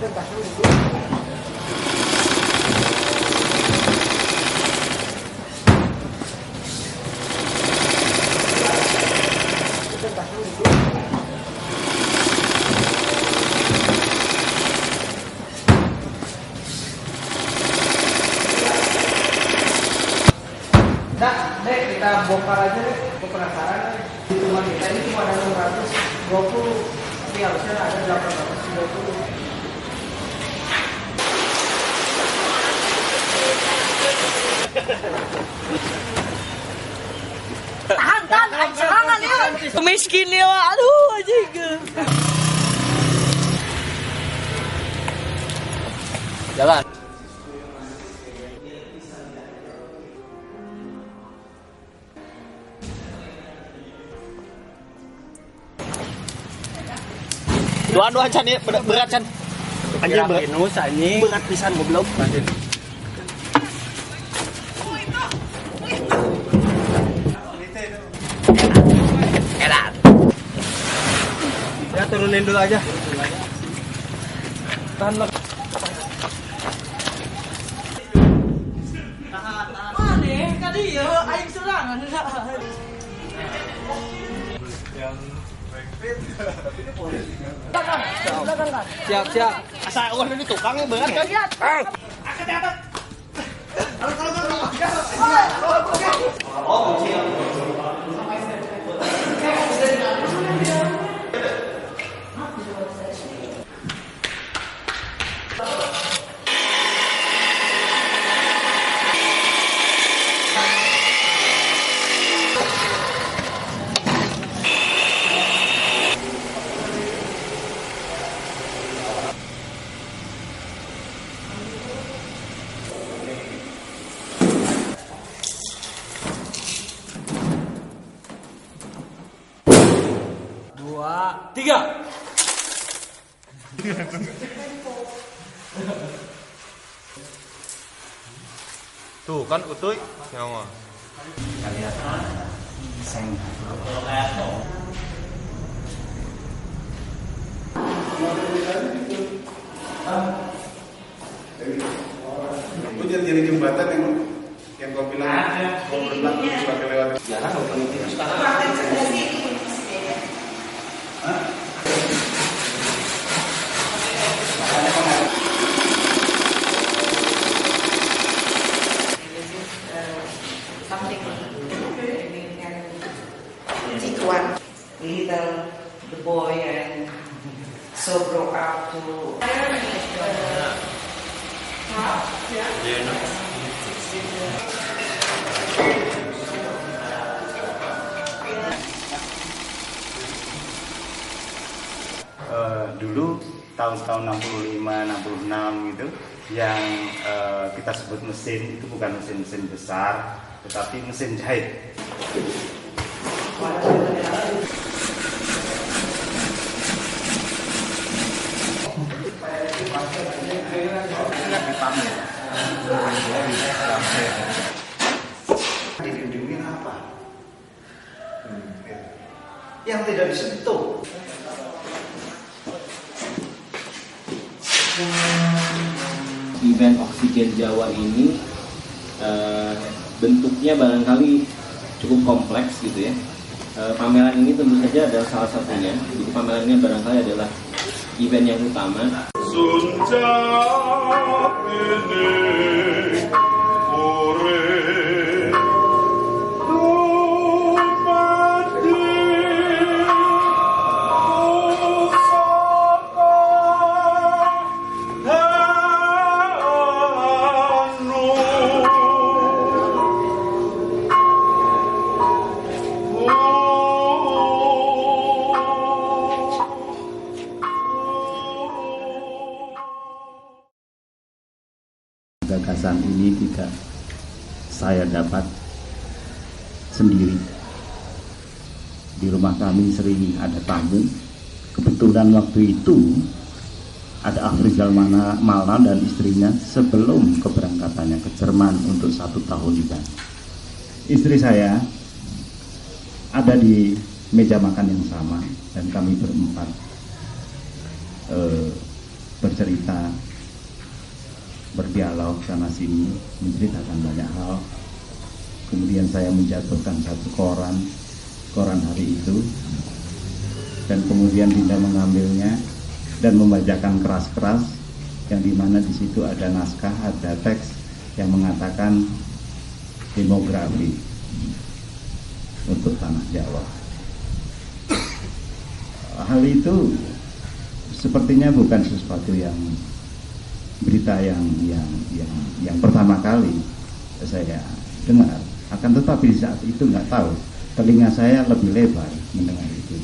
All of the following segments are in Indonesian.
Nah, deh kita bongkar aja deh, gue penasaran deh. Di rumah kita ini cuma ada 620, tapi harusnya ada 830. Tahan, serangan ya. Miskin ya, aduh anjing. Jalan. Doan Chan ya, berat Chan. Anjing berat pisan goblok. Edan. Ya turunin dulu aja. Tahan lo. Mana tadi ya aing serangan. Siap. Asa eueuh ini tukang berat kan? Tiga. Tuh kan utuy nyawa. Itu jadi jembatan yang kau bilang mau berlaku sebagai lewat. Jarang kalau sekarang. One little the boy and so grow up to Dulu tahun-tahun 65, 66 gitu yang kita sebut mesin itu bukan mesin besar tetapi mesin jahit. Dilindungi apa? Yang tidak disentuh. Event Oksigen Jawa ini bentuknya barangkali cukup kompleks gitu ya. Pameran ini tentu saja adalah salah satunya. Jadi pameran ini barangkali adalah event yang utama. Gagasan ini tidak saya dapat sendiri. Di rumah kami sering ada tamu. Kebetulan waktu itu ada Afrizal Mala dan istrinya sebelum keberangkatannya ke Jerman untuk 1 tahun juga. Istri saya ada di meja makan yang sama dan kami berempat bercerita, berdialog sana sini, menceritakan banyak hal. Kemudian saya menjatuhkan satu koran hari itu, dan kemudian Dinda mengambilnya dan membacakan keras-keras, yang dimana di situ ada naskah, ada teks yang mengatakan demografi untuk tanah Jawa. Hal itu sepertinya bukan sesuatu yang berita yang pertama kali saya dengar. Akan tetapi di saat itu nggak tahu, telinga saya lebih lebar mendengar itu.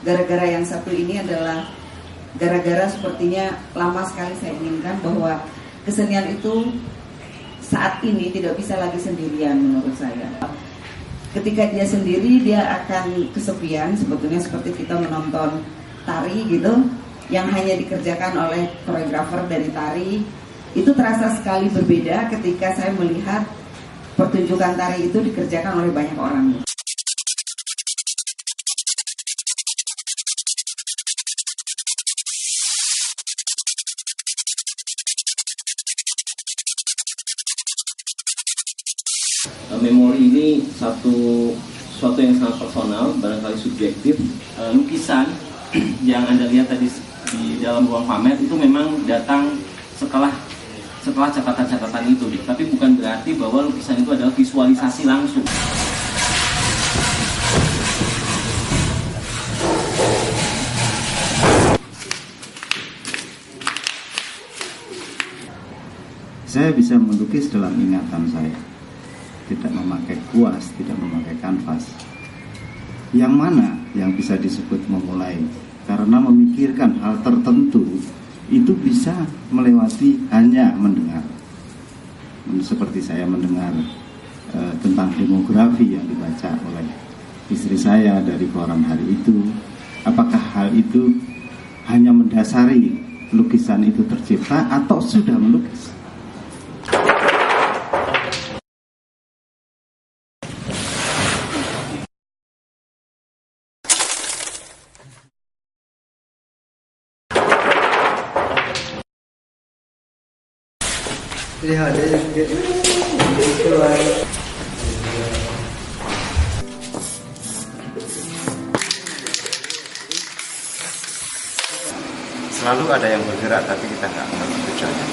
Gara-gara yang satu ini adalah gara-gara sepertinya lama sekali saya inginkan bahwa kesenian itu saat ini tidak bisa lagi sendirian menurut saya. Ketika dia sendiri dia akan kesepian, sebetulnya seperti kita menonton tari gitu yang hanya dikerjakan oleh koreografer dari tari. Itu terasa sekali berbeda ketika saya melihat pertunjukan tari itu dikerjakan oleh banyak orang. Memori ini suatu yang sangat personal, barangkali subjektif. Lukisan yang Anda lihat tadi di dalam ruang pamer itu memang datang setelah catatan-catatan itu, tapi bukan berarti bahwa lukisan itu adalah visualisasi langsung. Saya bisa melukis dalam ingatan saya, tidak memakai kuas, tidak memakai kanvas. Yang mana yang bisa disebut memulai? Karena memikirkan hal tertentu itu bisa melewati hanya mendengar. Seperti saya mendengar tentang demografi yang dibaca oleh istri saya dari koran hari itu. Apakah hal itu hanya mendasari lukisan itu tercipta atau sudah melukis? Lihat dia keluar. Selalu ada yang bergerak tapi kita nggak mengerti tujuannya.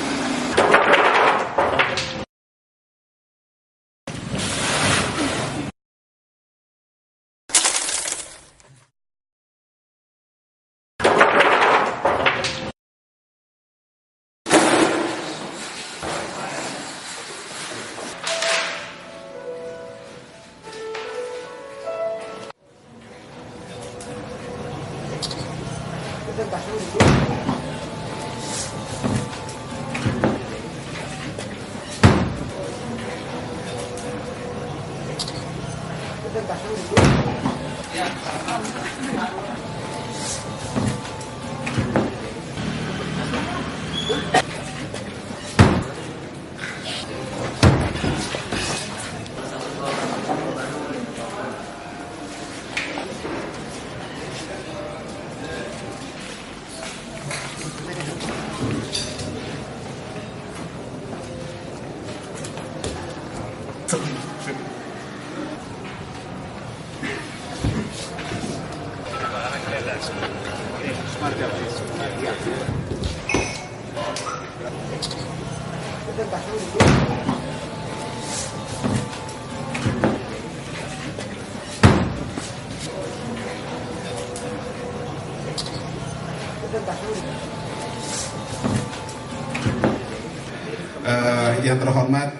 Yang terhormat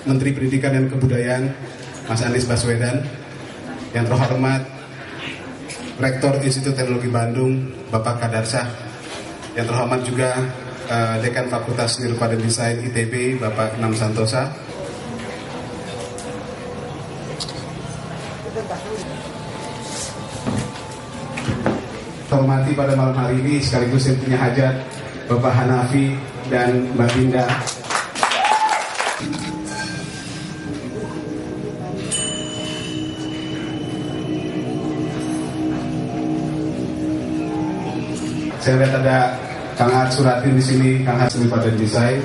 Menteri Pendidikan dan Kebudayaan Mas Anies Baswedan, yang terhormat Rektor Institut Teknologi Bandung Bapak Kadarsah, yang terhormat juga Dekan Fakultas Seni Rupa dan Desain ITB, Bapak Nam Santosa. Hormati pada malam hari ini sekaligus yang punya hajat, Bapak Hanafi dan Mbak Dinda. Saya lihat ada Kang Hat Suratin di sini, Kang Hat Seni Rupa dan Desain,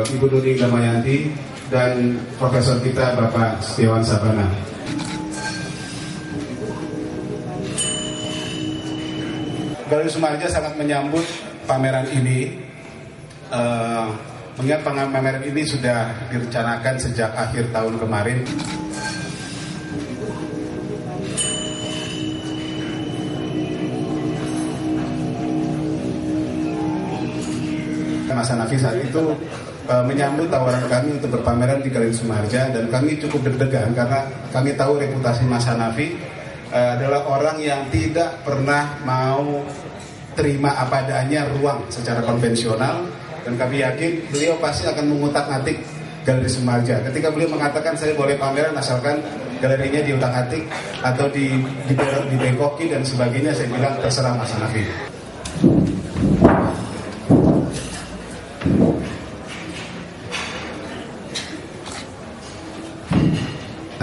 Ibu Nuni Damayanti, dan Profesor kita Bapak Setiawan Sabana. Galeri Sumarja sangat menyambut pameran ini. Mengingat pameran ini sudah direncanakan sejak akhir tahun kemarin. Mas Hanafi saat itu menyambut tawaran kami untuk berpameran di Galeri Sumarja, dan kami cukup deg-degan karena kami tahu reputasi Mas Hanafi adalah orang yang tidak pernah mau terima apa adanya ruang secara konvensional, dan kami yakin beliau pasti akan mengutak-atik Galeri Sumarja. Ketika beliau mengatakan saya boleh pameran asalkan galerinya diutak-atik atau dibengkoki dan sebagainya, saya bilang terserah Mas Hanafi.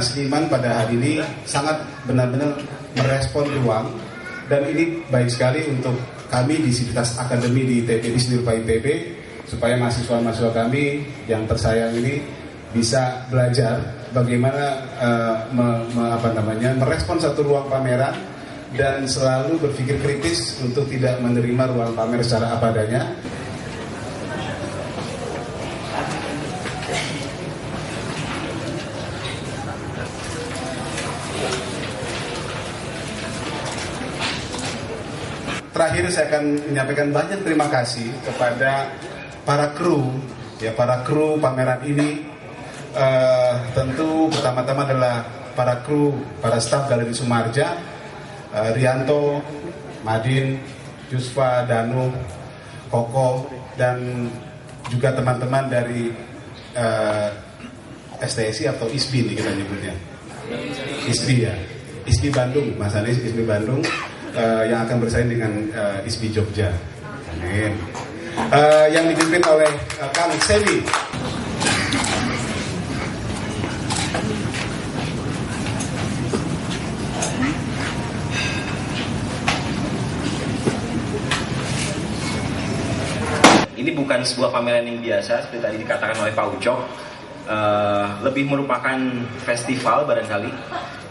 Seniman pada hari ini sangat benar-benar merespon ruang, dan ini baik sekali untuk kami di Sivitas Akademi di ITB, di Seni Rupa ITB, supaya mahasiswa-mahasiswa kami yang tersayang ini bisa belajar bagaimana merespon satu ruang pameran dan selalu berpikir kritis untuk tidak menerima ruang pamer secara apa adanya. Terakhir saya akan menyampaikan banyak terima kasih kepada para kru pameran ini. Tentu pertama-tama adalah para kru, para staf Galeri Sumarja, Rianto, Madin, Yusfa, Danu, Koko, dan juga teman-teman dari STSI atau ISBI nih kita nyebutnya. ISBI ya, ISBI Bandung, Mas Anies, ISBI Bandung. Yang akan bersaing dengan ISBI Jogja. Amin. Yang dipimpin oleh Kang Sevi. Ini bukan sebuah pameran yang biasa seperti tadi dikatakan oleh Pak Ucok, lebih merupakan festival barangkali.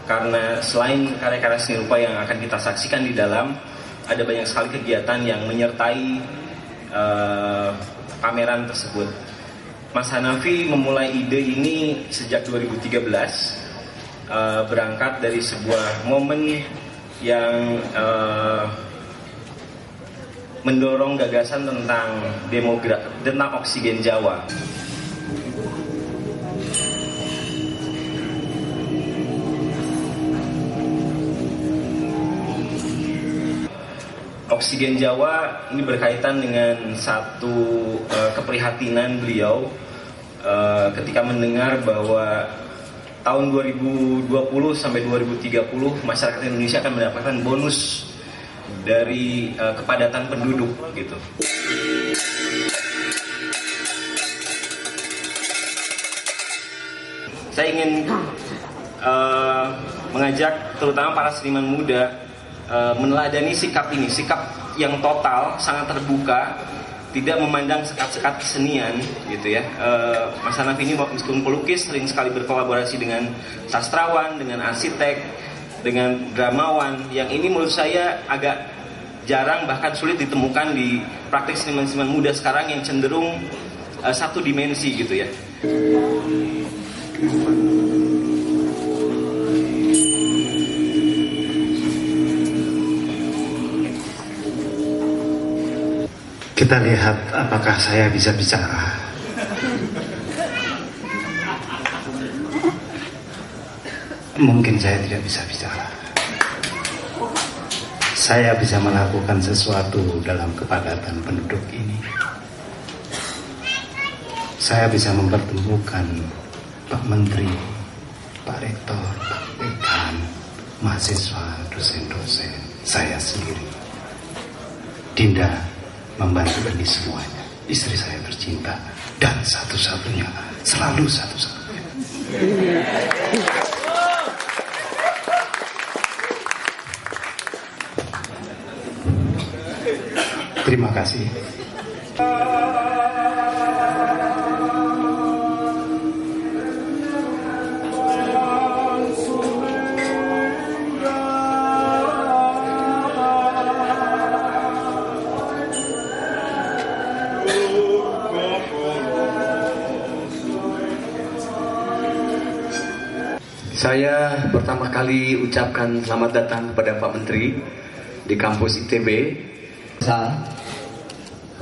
Karena selain karya-karya seni rupa yang akan kita saksikan di dalam, ada banyak sekali kegiatan yang menyertai pameran tersebut. Mas Hanafi memulai ide ini sejak 2013, berangkat dari sebuah momen yang mendorong gagasan tentang oksigen Jawa. Oksigen Jawa ini berkaitan dengan satu keprihatinan beliau ketika mendengar bahwa tahun 2020 sampai 2030 masyarakat Indonesia akan mendapatkan bonus dari kepadatan penduduk gitu. Saya ingin mengajak terutama para seniman muda meneladani sikap ini, sikap yang total, sangat terbuka, tidak memandang sekat-sekat kesenian gitu ya. Mas Hanafi ini meskipun pelukis sering sekali berkolaborasi dengan sastrawan, dengan arsitek, dengan dramawan, yang ini menurut saya agak jarang bahkan sulit ditemukan di praktik seniman-seniman muda sekarang yang cenderung satu dimensi gitu ya. Kita lihat apakah saya bisa bicara. Mungkin saya tidak bisa bicara. saya bisa melakukan sesuatu dalam kepadatan penduduk ini. Saya bisa mempertemukan Pak Menteri, Pak Rektor, Pak Dekan, mahasiswa, dosen-dosen, saya sendiri. Dinda membantu ini semuanya. Istri saya tercinta dan satu-satunya, selalu satu-satunya. Terima kasih. Saya pertama kali ucapkan selamat datang kepada Pak Menteri di kampus ITB.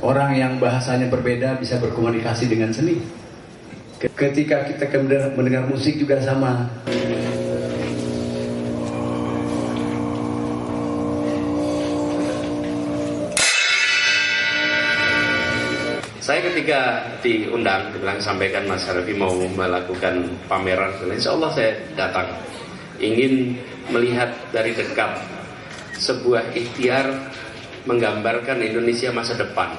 Orang yang bahasanya berbeda bisa berkomunikasi dengan seni. Ketika kita mendengar musik juga sama. Saya ketika diundang, bilang sampaikan Mas Harfi mau melakukan pameran, insya Allah saya datang. Ingin melihat dari dekat sebuah ikhtiar menggambarkan Indonesia masa depan.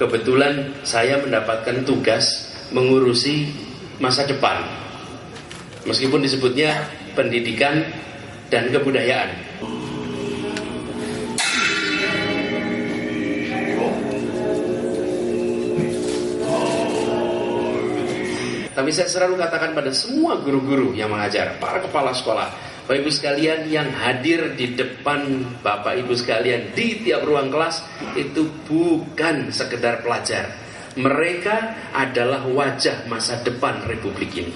Kebetulan saya mendapatkan tugas mengurusi masa depan, meskipun disebutnya pendidikan dan kebudayaan. Tapi saya selalu katakan pada semua guru-guru yang mengajar, para kepala sekolah, Bapak Ibu sekalian yang hadir di depan Bapak Ibu sekalian di tiap ruang kelas itu bukan sekedar pelajar. Mereka adalah wajah masa depan Republik ini.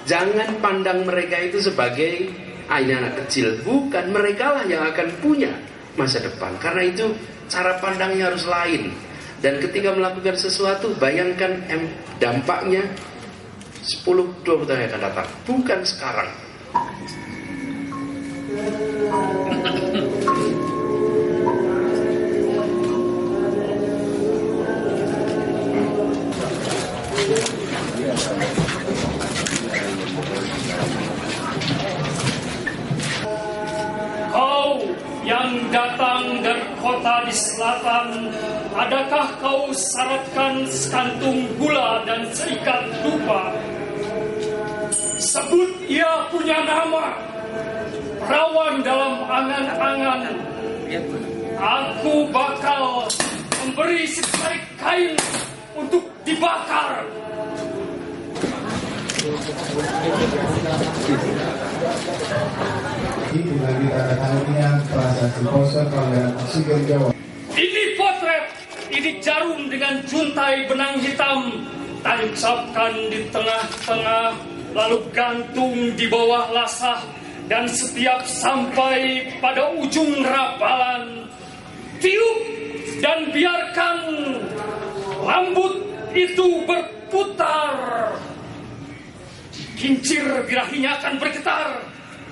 Jangan pandang mereka itu sebagai anak kecil. Bukan, mereka lah yang akan punya masa depan. Karena itu cara pandangnya harus lain. Dan ketika melakukan sesuatu, bayangkan dampaknya 10-20 tahun yang akan datang. Bukan sekarang. Kau yang datang dari kota di selatan, adakah kau syaratkan sekantung gula dan seikat dupa? Sebut ia punya nama, perawan dalam angan-angan. Aku bakal memberi secarik kain untuk dibakar. Dengan ditandatangani prasasti poso pelanggaran oksigen Jawa. Ini potret, ini jarum dengan juntai benang hitam, tancapkan di tengah-tengah, lalu gantung di bawah lasah, dan setiap sampai pada ujung rapalan, tiup dan biarkan rambut itu berputar. Kincir birahinya akan bergetar,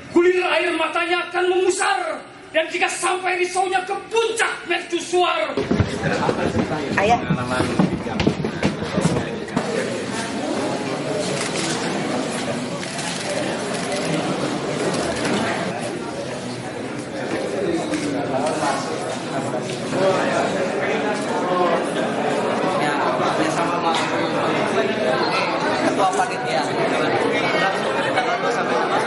gulir air matanya akan memusar, dan jika sampai risaunya ke puncak mercusuar. Ayah. Ketua panitia. Tanggal 2 sampai 5.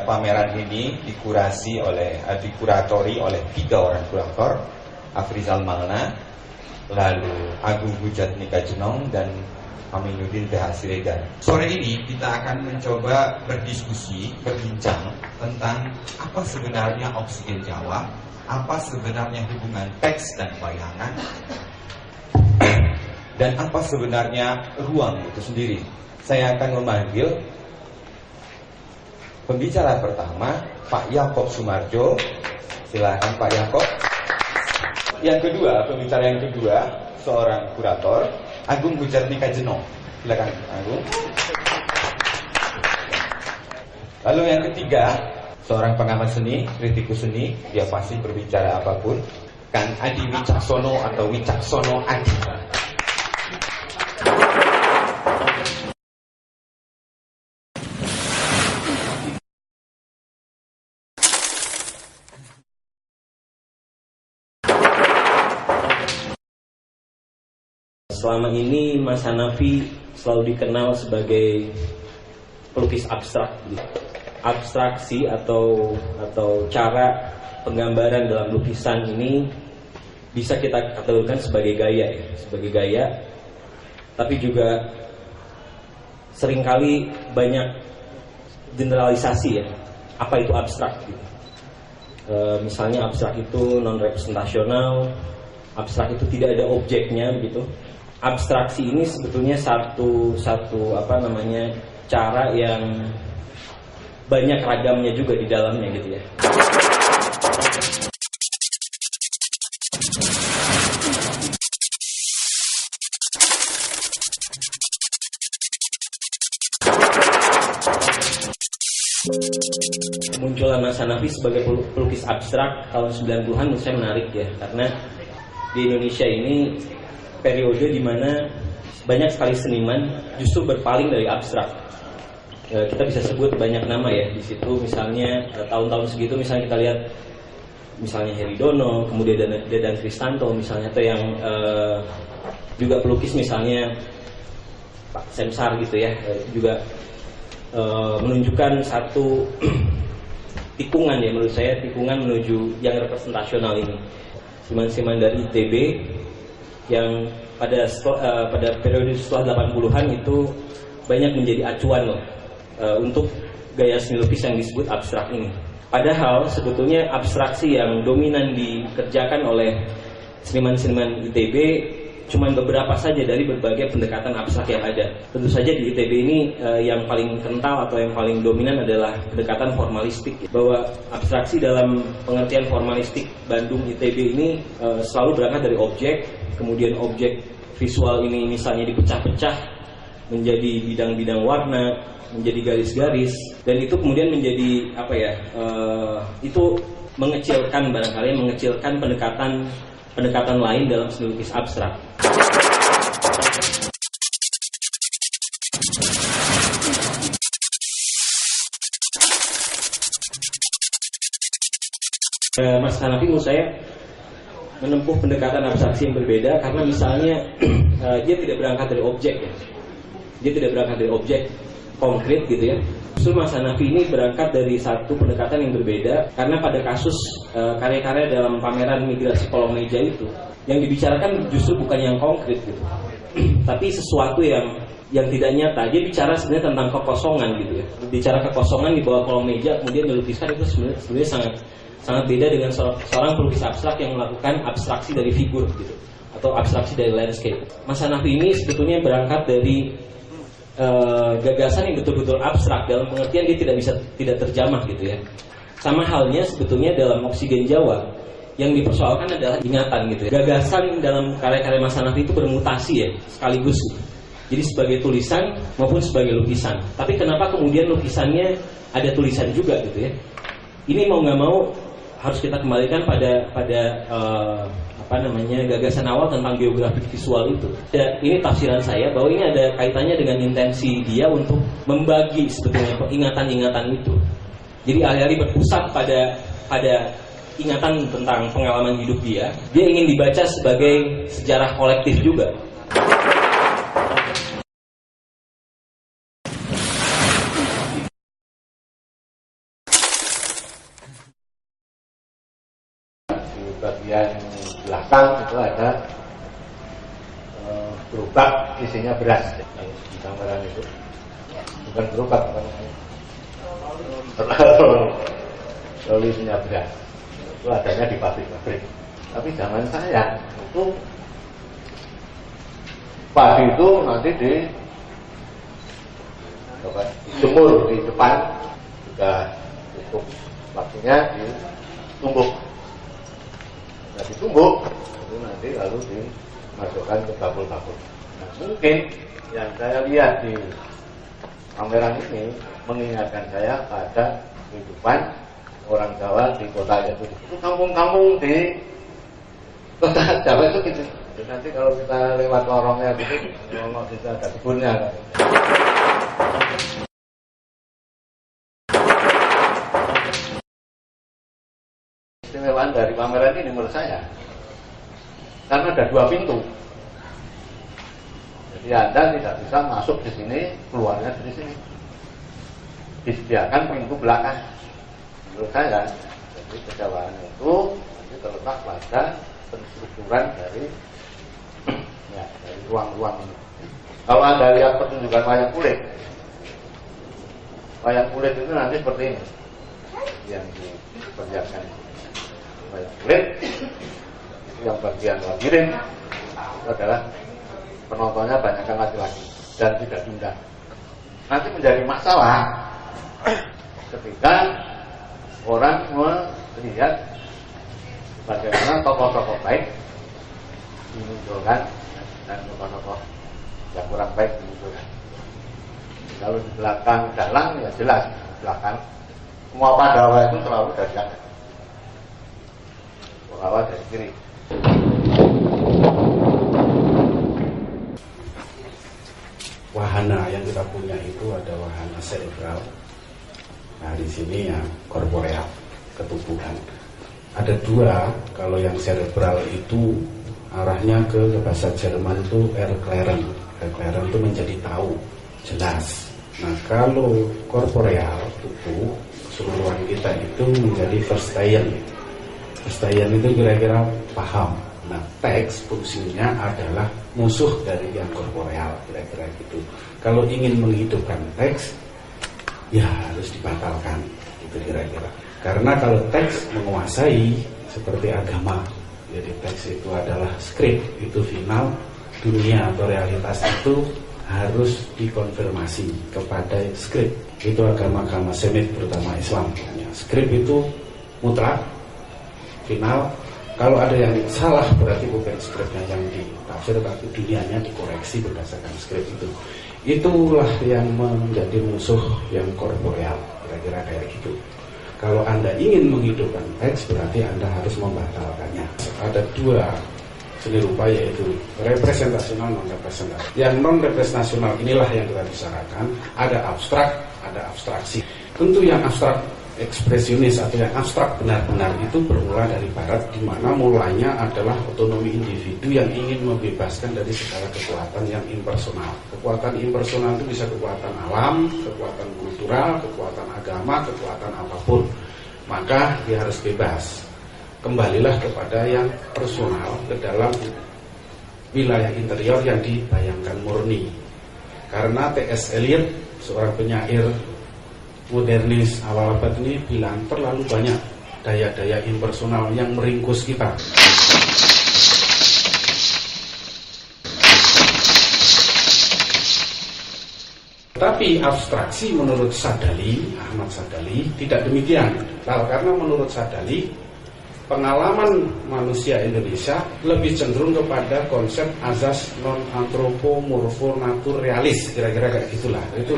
pameran ini dikuratori oleh 3 orang kurator, Afrizal Malna, lalu Agung Hujat Nikajenong, dan Aminuddin TH Siregar. Sore ini kita akan mencoba berdiskusi, berbincang tentang apa sebenarnya Oksigen Jawa, apa sebenarnya hubungan teks dan bayangan, dan apa sebenarnya ruang itu sendiri. Saya akan memanggil pembicara pertama, Pak Yakob Sumarjo. Silakan Pak Yakob. Yang kedua, pembicara yang kedua, seorang kurator, Agung Hujat Nikajenong. Silakan Agung. Lalu yang ketiga, seorang pengamat seni, kritikus seni, dia pasti berbicara apapun, Kang Adi Wicaksono atau Wicaksono Adi. Selama ini Mas Hanafi selalu dikenal sebagai pelukis abstrak. Abstraksi atau cara penggambaran dalam lukisan ini bisa kita kategorikan sebagai gaya, sebagai gaya. Tapi juga seringkali banyak generalisasi ya. Apa itu abstrak? Misalnya abstrak itu non representasional, abstrak itu tidak ada objeknya begitu. Abstraksi ini sebetulnya satu cara yang banyak ragamnya juga di dalamnya gitu ya. Munculnya Mas Hanafi sebagai pelukis abstrak tahun 90-an menurut saya menarik ya, karena di Indonesia ini periode di mana banyak sekali seniman justru berpaling dari abstrak. Kita bisa sebut banyak nama ya di situ, misalnya tahun-tahun segitu misalnya kita lihat misalnya Heri Dono, kemudian Dadan Kristanto misalnya, atau yang juga pelukis misalnya Pak Semsar gitu ya, juga menunjukkan satu tikungan ya, menurut saya tikungan menuju yang representasional ini. Seniman-seniman dari ITB yang pada periode setelah 80-an itu banyak menjadi acuan loh untuk gaya seni lukis yang disebut abstrak ini. Padahal sebetulnya abstraksi yang dominan dikerjakan oleh seniman-seniman ITB cuma beberapa saja dari berbagai pendekatan abstrak yang ada. Tentu saja di ITB ini yang paling kental atau yang paling dominan adalah pendekatan formalistik. Bahwa abstraksi dalam pengertian formalistik Bandung ITB ini selalu berangkat dari objek, kemudian objek visual ini misalnya dipecah-pecah menjadi bidang-bidang warna, menjadi garis-garis, dan itu kemudian menjadi itu mengecilkan barangkali, mengecilkan pendekatan lain dalam seni lukis abstrak. Mas Hanafi menurut saya menempuh pendekatan abstraksi yang berbeda karena misalnya dia tidak berangkat dari objek ya. Dia tidak berangkat dari objek konkret gitu ya. Justru Mas Hanafi ini berangkat dari satu pendekatan yang berbeda karena pada kasus karya-karya dalam pameran Migrasi Kolong Meja itu yang dibicarakan justru bukan yang konkret gitu. Tapi sesuatu yang tidak nyata. Dia bicara sebenarnya tentang kekosongan gitu ya. Bicara kekosongan di bawah kolong meja kemudian dilukiskan, itu sebenarnya sangat beda dengan seorang pelukis abstrak yang melakukan abstraksi dari figur gitu, atau abstraksi dari landscape. Mas Hanafi ini sebetulnya berangkat dari gagasan yang betul-betul abstrak dalam pengertian dia tidak terjamah gitu ya. Sama halnya sebetulnya dalam Oksigen Jawa yang dipersoalkan adalah ingatan gitu ya. Gagasan dalam karya-karya Mas Hanafi itu bermutasi ya sekaligus. Jadi sebagai tulisan maupun sebagai lukisan. Tapi kenapa kemudian lukisannya ada tulisan juga gitu ya? Ini mau nggak mau harus kita kembalikan pada gagasan awal tentang geografi visual itu. Dan ini tafsiran saya bahwa ini ada kaitannya dengan intensi dia untuk membagi sebetulnya ingatan-ingatan itu. Jadi alih-alih berpusat pada ingatan tentang pengalaman hidup dia ingin dibaca sebagai sejarah kolektif juga. bagian belakang itu ada gerobak isinya beras yang di gambaran itu. Bukan gerobak, terlalu isinya beras. Itu adanya di pabrik-pabrik. Tapi zaman saya itu padi itu nanti dijemur di depan, sudah cukup waktunya ditumbuk. Nah, ditumbuk itu nanti lalu dimasukkan ke bakul-bakul. Nah, mungkin yang saya lihat di pameran ini mengingatkan saya pada kehidupan orang Jawa di kota itu. Kampung-kampung di kota Jawa itu gitu. Jadi nanti kalau kita lewat lorongnya gitu, kalau bisa ada kebunnya. Istimewaan dari pameran ini menurut saya, karena ada 2 pintu. Jadi Anda tidak bisa masuk di sini, keluarnya dari sini. Disediakan pintu belakang. Menurut saya, jadi kejauhan itu nanti terletak pada penstrukturan dari ruang-ruang ini. Kalau Anda lihat pertunjukan wayang kulit itu nanti seperti ini yang diperlihatkan. Wayang kulit itu yang bagian labirin itu adalah penontonnya banyak laki-laki dan tidak diundang. Nanti menjadi masalah ketika orang melihat bagaimana tokoh-tokoh baik dimunculkan dan tokoh-tokoh yang kurang baik dimunculkan. Kalau di belakang dalang ya jelas belakang semua Pandawa itu selalu dari kanan, Pandawa dari kiri. Wahana yang kita punya itu ada wahana cerebral. Nah di sini ya korporeal, ketubuhan. Ada 2, kalau yang cerebral itu arahnya ke bahasa Jerman itu Erklären. Erklären itu menjadi tahu, jelas. Nah kalau korporeal, tubuh, keseluruhan kita itu menjadi Verstehen. Verstehen itu kira-kira paham. Nah, teks fungsinya adalah musuh dari yang korporeal, kira-kira gitu. Kalau ingin menghidupkan teks, ya harus dibatalkan, gitu kira-kira. Karena kalau teks menguasai seperti agama, jadi teks itu adalah skrip, itu final, dunia atau realitas itu harus dikonfirmasi kepada skrip. Itu agama-agama Semit, terutama Islam. Skrip itu mutlak, final. Kalau ada yang salah berarti bukan skripnya yang ditafsir, tapi dunianya dikoreksi berdasarkan skrip itu. Itulah yang menjadi musuh yang korporeal, kira-kira kayak gitu. Kalau Anda ingin menghidupkan teks, berarti Anda harus membatalkannya. Ada 2 seni rupa, yaitu representasional, non-representasional. Yang non-representasional inilah yang kita bicarakan. Ada abstrak, ada abstraksi. Tentu yang abstrak ekspresionis atau yang abstrak benar-benar itu bermula dari barat, di mana mulanya adalah otonomi individu yang ingin membebaskan dari segala kekuatan yang impersonal. Kekuatan impersonal itu bisa kekuatan alam, kekuatan kultural, kekuatan agama, kekuatan apapun. Maka dia harus bebas. Kembalilah kepada yang personal, ke dalam wilayah interior yang dibayangkan murni. Karena T.S. Eliot, seorang penyair modernis awal abad ini bilang terlalu banyak daya-daya impersonal yang meringkus kita. Tapi abstraksi menurut Sadali, Ahmad Sadali, tidak demikian. Karena menurut Sadali, pengalaman manusia Indonesia lebih cenderung kepada konsep azas non-antropomorfo-naturrealis, kira-kira kayak gitulah. Itu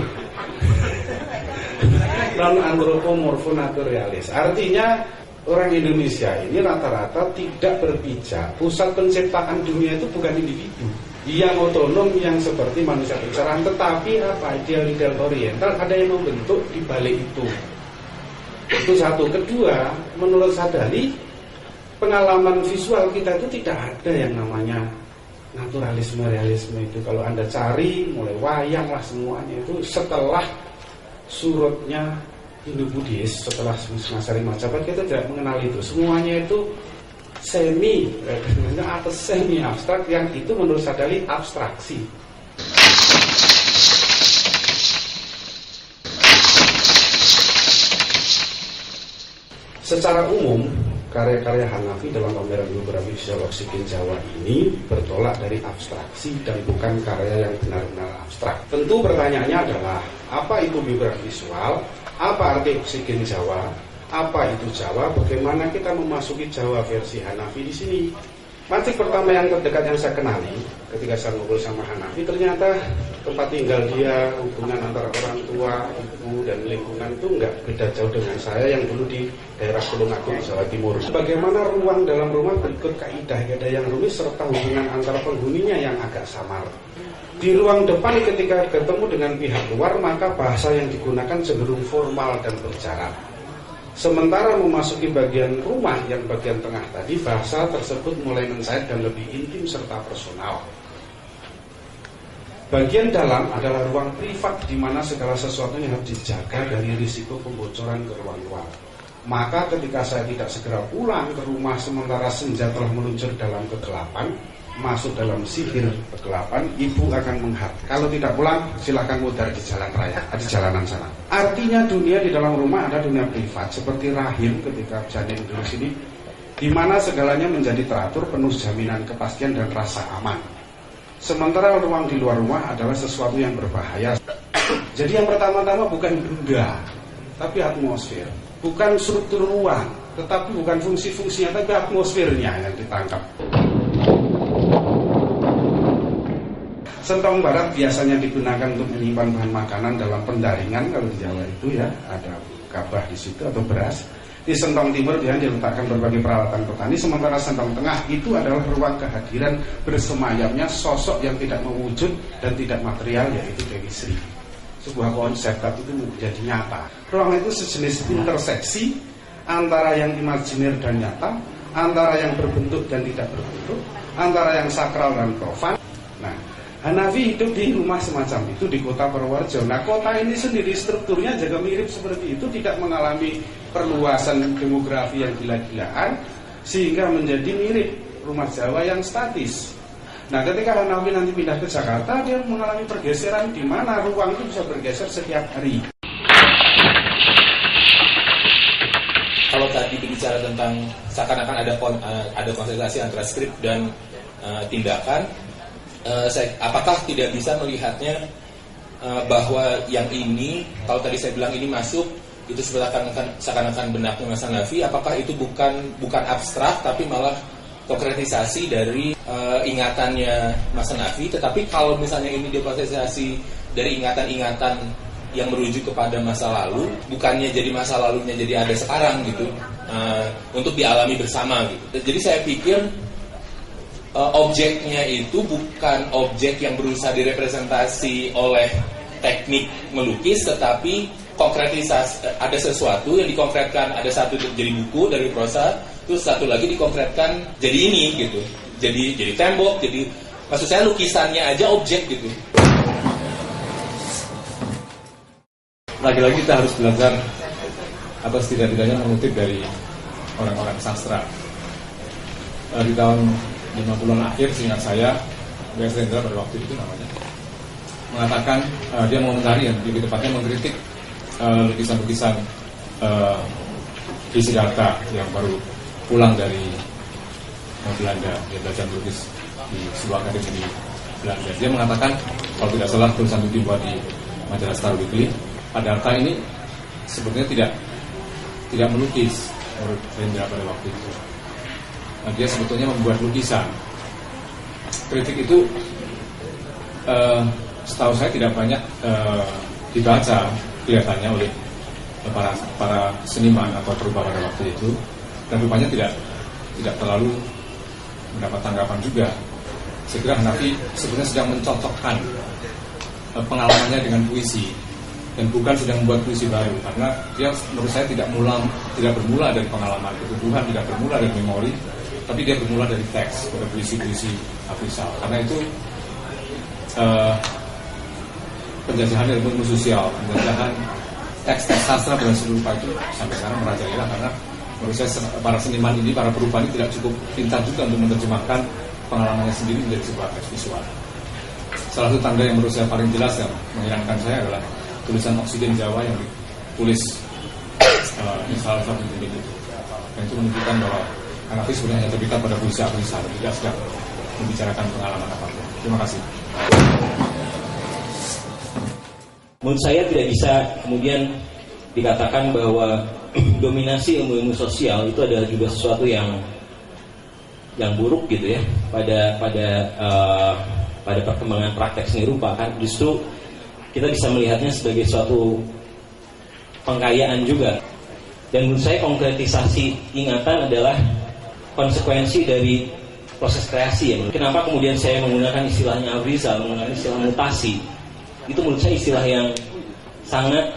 non-antropomorfo-naturrealis. Artinya orang Indonesia ini rata-rata tidak berpijak. Pusat penciptaan dunia itu bukan individu yang otonom, yang seperti manusia pencerahan, tetapi apa, ideal-ideal oriental ada yang membentuk di balik itu. Itu satu. Kedua, menurut Sadali, pengalaman visual kita itu tidak ada yang namanya naturalisme, realisme itu. Kalau Anda cari, mulai wayang lah semuanya itu setelah surutnya Hindu Buddhis, setelah Masari Majapahit, kita tidak mengenal itu. Semuanya itu semi atau semi abstrak yang itu menurut Sadali abstraksi. Secara umum, karya-karya Hanafi dalam pameran biografi sosiolog Sikin Jawa ini bertolak dari abstraksi dan bukan karya yang benar-benar abstrak. Tentu pertanyaannya adalah, apa itu biografi visual? Apa arti Sikin Jawa? Apa itu Jawa? Bagaimana kita memasuki Jawa versi Hanafi di sini? Mantik pertama yang terdekat yang saya kenali ketika saya ngobrol sama Hanafi, ternyata tempat tinggal dia, hubungan antara orang tua, ibu, dan lingkungan itu nggak beda jauh dengan saya yang dulu di daerah Tulungagung, Jawa Timur. Bagaimana ruang dalam rumah berikut kaidah-kaidah yang rumit serta hubungan antara penghuninya yang agak samar. Di ruang depan ketika ketemu dengan pihak luar, maka bahasa yang digunakan cenderung formal dan berjarak. Sementara memasuki bagian rumah yang bagian tengah tadi, bahasa tersebut mulai mencair dan lebih intim serta personal. Bagian dalam adalah ruang privat di mana segala sesuatunya harus dijaga dari risiko pembocoran ke ruang luar. Maka ketika saya tidak segera pulang ke rumah sementara senja telah meluncur dalam kegelapan, masuk dalam sihir kegelapan, ibu akan menghadap. Kalau tidak pulang, silakan mutar di jalan raya, di jalanan sana. Artinya dunia di dalam rumah ada dunia privat, seperti rahim ketika janin di sini, di mana segalanya menjadi teratur, penuh jaminan kepastian dan rasa aman. Sementara ruang di luar rumah adalah sesuatu yang berbahaya. Jadi yang pertama-tama bukan benda, tapi atmosfer. Bukan struktur ruang, tetapi bukan fungsi-fungsinya, tapi atmosfernya yang ditangkap. Sentong barat biasanya digunakan untuk menyimpan bahan makanan dalam pendaringan. Kalau di Jawa itu ya ada gabah di situ atau beras. Di sentong timur dia diletakkan berbagai peralatan petani. Sementara sentong tengah itu adalah ruang kehadiran bersemayamnya sosok yang tidak mewujud dan tidak material, yaitu Dewi Sri. Sebuah konsep tapi itu menjadi nyata. Ruang itu sejenis interseksi antara yang imajiner dan nyata, antara yang berbentuk dan tidak berbentuk, antara yang sakral dan profan. Nah, Hanafi hidup di rumah semacam itu di kota Purworejo. Nah, kota ini sendiri strukturnya juga mirip seperti itu, tidak mengalami perluasan demografi yang gila-gilaan, sehingga menjadi mirip rumah Jawa yang statis. Nah, ketika Hanafi nanti pindah ke Jakarta, dia mengalami pergeseran di mana ruang itu bisa bergeser setiap hari. Kalau tadi berbicara tentang seakan-akan ada konsentrasi antara skrip dan tindakan, apakah tidak bisa melihatnya bahwa yang ini, kalau tadi saya bilang ini masuk, itu seakan-akan benaknya Mas Hanafi, apakah itu bukan abstrak tapi malah konkretisasi dari ingatannya Mas Hanafi? Tetapi kalau misalnya ini konkretisasi dari ingatan-ingatan yang merujuk kepada masa lalu, bukannya jadi masa lalunya jadi ada sekarang gitu, untuk dialami bersama gitu. Jadi saya pikir objeknya itu bukan objek yang berusaha direpresentasi oleh teknik melukis, tetapi konkretisasi, ada sesuatu yang dikonkretkan, ada satu jadi buku dari prosa, terus satu lagi dikonkretkan jadi ini gitu, jadi tembok, jadi maksud saya lukisannya aja objek gitu. Lagi-lagi kita harus belajar atau setidaknya mengutip dari orang-orang sastra. Di tahun 50-an akhir, seingat saya, W.S. Rendra pada waktu itu namanya, mengatakan dia mau mencari, lebih tepatnya mengkritik lukisan-lukisan di Siddhartha yang baru pulang dari Belanda, dia belajar melukis di sebuah akademi di Belanda. Dia mengatakan, kalau tidak salah tulisan itu dibuat di majalah Star Weekly, Siddhartha ini sebetulnya tidak melukis menurut Rendra pada waktu itu. Nah, dia sebetulnya membuat lukisan. Kritik itu setahu saya tidak banyak dibaca kelihatannya oleh para seniman atau perubah pada waktu itu, dan rupanya tidak terlalu mendapat tanggapan juga. Saya kira Hanafi sebetulnya sedang mencocokkan pengalamannya dengan puisi, dan bukan sedang membuat puisi baru, karena dia menurut saya tidak bermula dari pengalaman ketubuhan, tidak bermula dari memori, tapi dia bermula dari teks, pada puisi-puisi Afrizal. Karena itu penjajahan ilmu sosial, penjajahan teks-teks sastra dan serupa itu sampai sekarang merajalela, karena menurut saya para seniman ini, para perupa ini tidak cukup pintar juga untuk menerjemahkan pengalamannya sendiri menjadi sebuah teks visual. Salah satu tanda yang menurut saya paling jelas yang menghilangkan saya adalah tulisan Oksigen Jawa yang ditulis di salah satu titik itu. Dan itu menunjukkan bahwa Hanafi sebenarnya terpikat pada puisi-puisi, tidak sedang membicarakan pengalaman apapun. Terima kasih. Menurut saya tidak bisa kemudian dikatakan bahwa dominasi ilmu-ilmu sosial itu adalah juga sesuatu yang buruk gitu ya pada perkembangan praktek seni rupa. Kan justru kita bisa melihatnya sebagai suatu pengkayaan juga. Dan menurut saya konkretisasi ingatan adalah konsekuensi dari proses kreasi ya. Kenapa kemudian saya menggunakan istilahnya Afrizal, menggunakan istilah mutasi? Itu menurut saya istilah yang sangat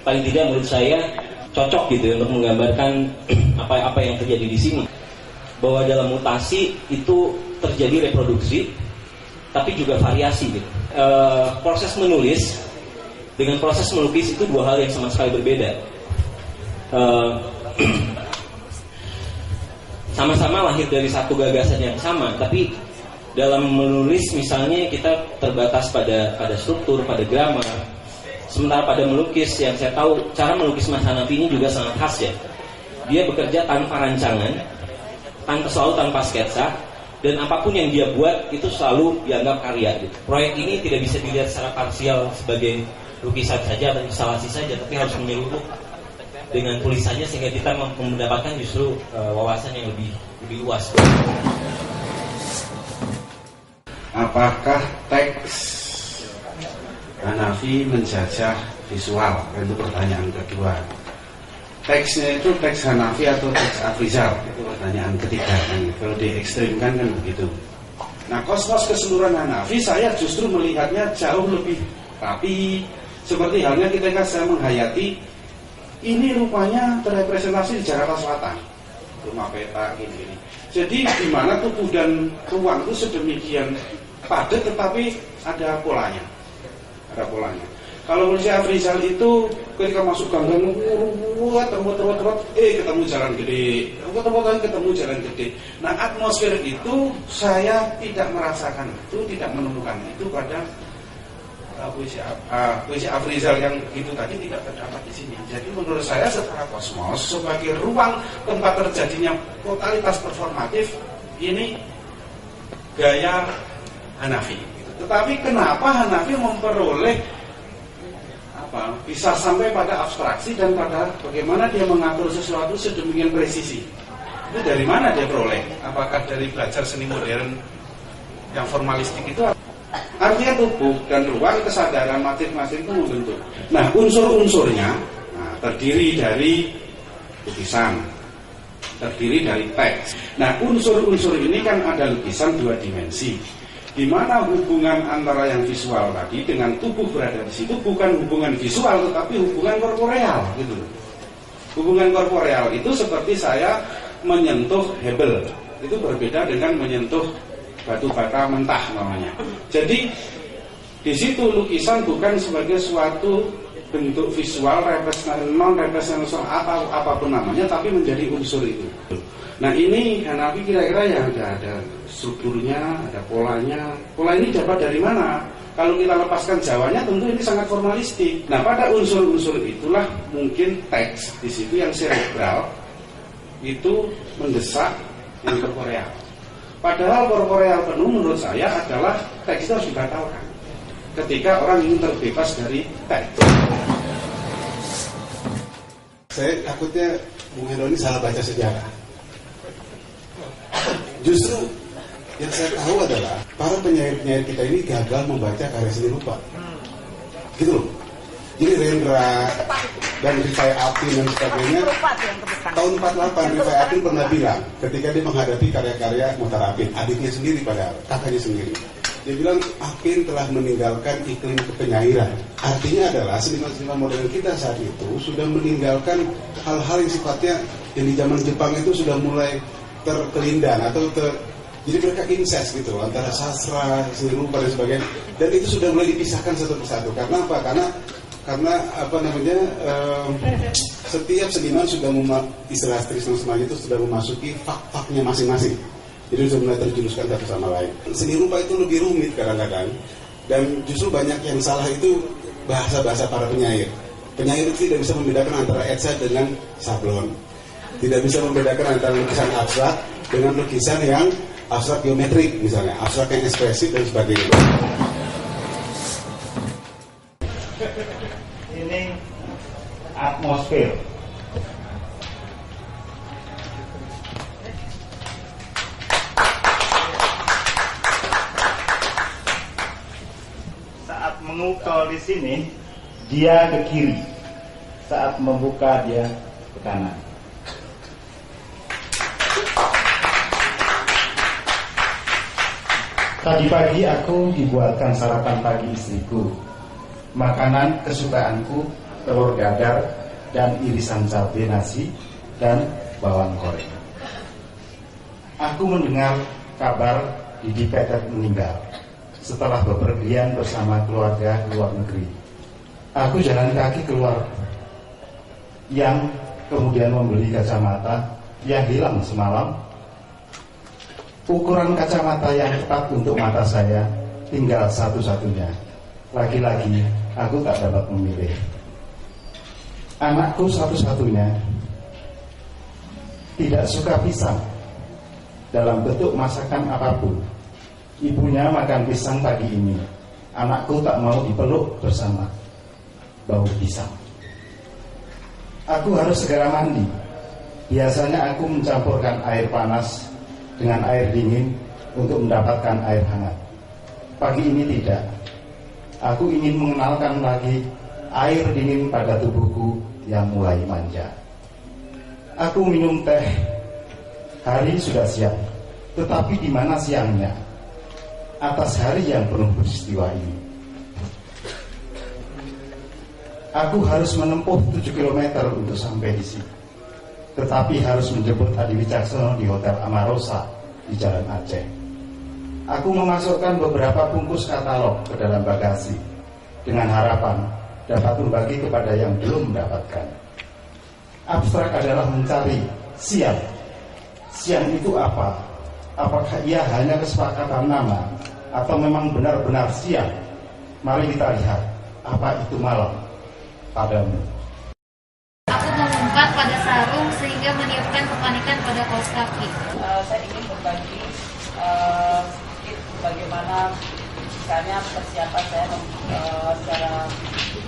paling tidak menurut saya cocok gitu ya, untuk menggambarkan apa yang terjadi di sini. Bahwa dalam mutasi itu terjadi reproduksi, tapi juga variasi gitu. Proses menulis dengan proses melukis itu dua hal yang sama sekali berbeda. Sama-sama lahir dari satu gagasan yang sama, tapi dalam menulis misalnya kita terbatas pada struktur, pada grammar. Sementara pada melukis yang saya tahu, cara melukis Mas Hanafi ini juga sangat khas ya. Dia bekerja tanpa rancangan, selalu tanpa sketsa, dan apapun yang dia buat itu selalu dianggap karya gitu. Proyek ini tidak bisa dilihat secara parsial sebagai lukisan saja atau instalasi saja, tapi harus menyeluruh dengan tulisannya sehingga kita mendapatkan justru wawasan yang lebih luas. Apakah teks Hanafi menjajah visual? Itu pertanyaan kedua. Teksnya itu teks Hanafi atau teks Afrizal? Itu pertanyaan ketiga. Kalau diekstrimkan kan begitu. Nah, kosmos keseluruhan Hanafi saya justru melihatnya jauh lebih rapi. Seperti halnya ketika saya menghayati ini rupanya terrepresentasi di Jakarta Selatan, rumah peta gini-gini. Jadi di mana tubuh dan ruang itu sedemikian padat, tetapi ada polanya. Ada polanya. Kalau menurut saya Afrizal itu ketika masuk gang-gang terbuat ketemu jalan gede, ketemu jalan gede. Nah, atmosfer itu saya tidak merasakan itu, tidak menemukan itu pada puisi Afrizal yang itu tadi tidak terdapat di sini. Jadi menurut saya secara kosmos sebagai ruang tempat terjadinya totalitas performatif ini gaya Hanafi. Tetapi kenapa Hanafi memperoleh bisa sampai pada abstraksi dan pada bagaimana dia mengatur sesuatu sedemikian presisi? Itu dari mana dia peroleh? Apakah dari belajar seni modern yang formalistik itu? Artinya tubuh dan ruang kesadaran masing-masing itu membentuk. Nah, unsur-unsurnya terdiri dari lukisan, terdiri dari teks. Nah, unsur-unsur ini kan ada lukisan dua dimensi, di mana hubungan antara yang visual tadi dengan tubuh berada di situ bukan hubungan visual tetapi hubungan korporeal gitu. Hubungan korporeal itu seperti saya menyentuh hebel, itu berbeda dengan menyentuh batu bata mentah namanya. Jadi di situ lukisan bukan sebagai suatu bentuk visual non representasional atau apapun namanya, tapi menjadi unsur itu. Nah, ini Hanafi kira-kira yang ada strukturnya, ada polanya. Pola ini dapat dari mana? Kalau kita lepaskan Jawanya tentu ini sangat formalistik. Nah, pada unsur-unsur itulah mungkin teks di situ yang cerebral itu mendesak yang korporeal. Padahal korporeal penuh menurut saya adalah teks itu harus dibatalkan ketika orang ingin terbebas dari teks. Saya takutnya Bung Hendo ini salah baca sejarah. Justru yang saya tahu adalah para penyair-penyair kita ini gagal membaca karya seni rupa. Gitu loh. Jadi Rendra dan Rifai Apin dan sebagainya, tahun 48 Rifai Apin pernah bilang ketika dia menghadapi karya-karya Muhtar Apin, adiknya sendiri pada kakaknya sendiri, dia bilang Apin telah meninggalkan iklim kepenyairan. Artinya adalah seniman-seniman modern kita saat itu sudah meninggalkan hal-hal yang sifatnya yang di zaman Jepang itu sudah mulai terkelindan atau jadi mereka incest gitu antara sastra, seni rupa dan sebagainya, dan itu sudah mulai dipisahkan satu persatu. Karena apa? Karena karena setiap seniman sudah istilah Trisno Semangat itu sudah memasuki fak-faknya masing-masing. Jadi sudah mulai terjuruskan satu sama lain. Seni rupa itu lebih rumit kadang-kadang, dan justru banyak yang salah itu bahasa-bahasa para penyair. Penyair itu tidak bisa membedakan antara etsa dengan sablon, tidak bisa membedakan antara lukisan abstrak dengan lukisan yang abstrak geometrik, misalnya abstrak yang ekspresif dan sebagainya. Ini atmosfer. Saat mengukul di sini, dia ke kiri. Saat membuka, dia ke kanan. Tadi pagi aku dibuatkan sarapan pagi istriku. Makanan kesukaanku, telur dadar dan irisan cabai nasi dan bawang goreng. Aku mendengar kabar Didi Petet meninggal setelah bepergian bersama keluarga ke luar negeri. Aku jalan kaki keluar, yang kemudian membeli kacamata yang hilang semalam. Ukuran kacamata yang tepat untuk mata saya tinggal satu-satunya. Lagi-lagi aku tak dapat memilih. Anakku satu-satunya tidak suka pisang dalam bentuk masakan apapun. Ibunya makan pisang pagi ini. Anakku tak mau dipeluk bersama bau pisang. Aku harus segera mandi. Biasanya aku mencampurkan air panas dengan air dingin untuk mendapatkan air hangat. Pagi ini tidak. Aku ingin mengenalkan lagi air dingin pada tubuhku yang mulai manja. Aku minum teh. Hari sudah siang, tetapi di mana siangnya? Atas hari yang penuh peristiwa ini. Aku harus menempuh 7 km untuk sampai di sini. Tetapi harus menjemput Adi Wicaksono di Hotel Amarosa di Jalan Aceh. Aku memasukkan beberapa bungkus katalog ke dalam bagasi dengan harapan dapat berbagi kepada yang belum mendapatkan. Abstrak adalah mencari siang. Siang itu apa? Apakah ia hanya kesepakatan nama atau memang benar-benar siang? Mari kita lihat apa itu malam padamu. Aku mengumpat pada sarung sehingga meniupkan kepanikan pada kaos kaki. Saya ingin berbagi sedikit bagaimana misalnya persiapan saya secara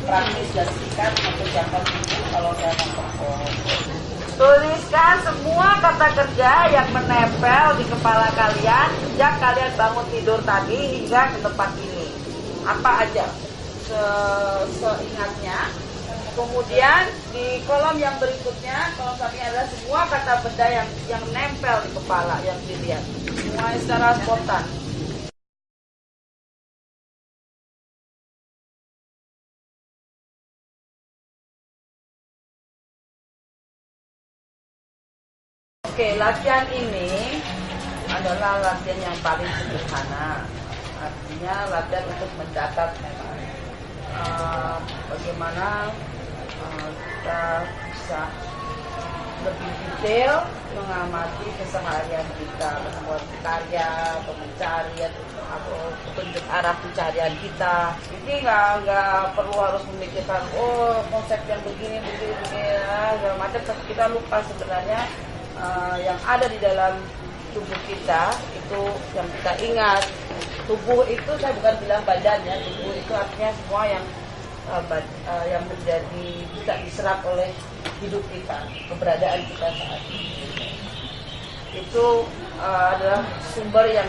praktis dan singkat mempersiapkan itu kalau saya memperform. Tuliskan semua kata kerja yang menempel di kepala kalian sejak kalian bangun tidur tadi hingga ke tempat ini. Apa aja seingatnya. Kemudian di kolom yang berikutnya, kolom samping adalah semua kata benda yang nempel di kepala yang dilihat. Semuanya secara spontan. Oke, latihan ini adalah latihan yang paling sederhana. Artinya latihan untuk mencatat bagaimana kita bisa lebih detail mengamati keseharian kita, membuat karya atau mencari atau bentuk arah pencarian kita. Ini nggak perlu harus memikirkan konsep yang begini segala macam. Kita lupa sebenarnya yang ada di dalam tubuh kita itu yang kita ingat. Tubuh itu saya bukan bilang badannya, tubuh itu artinya semua yang menjadi bisa diserap oleh hidup kita, keberadaan kita saat ini. Itu adalah sumber yang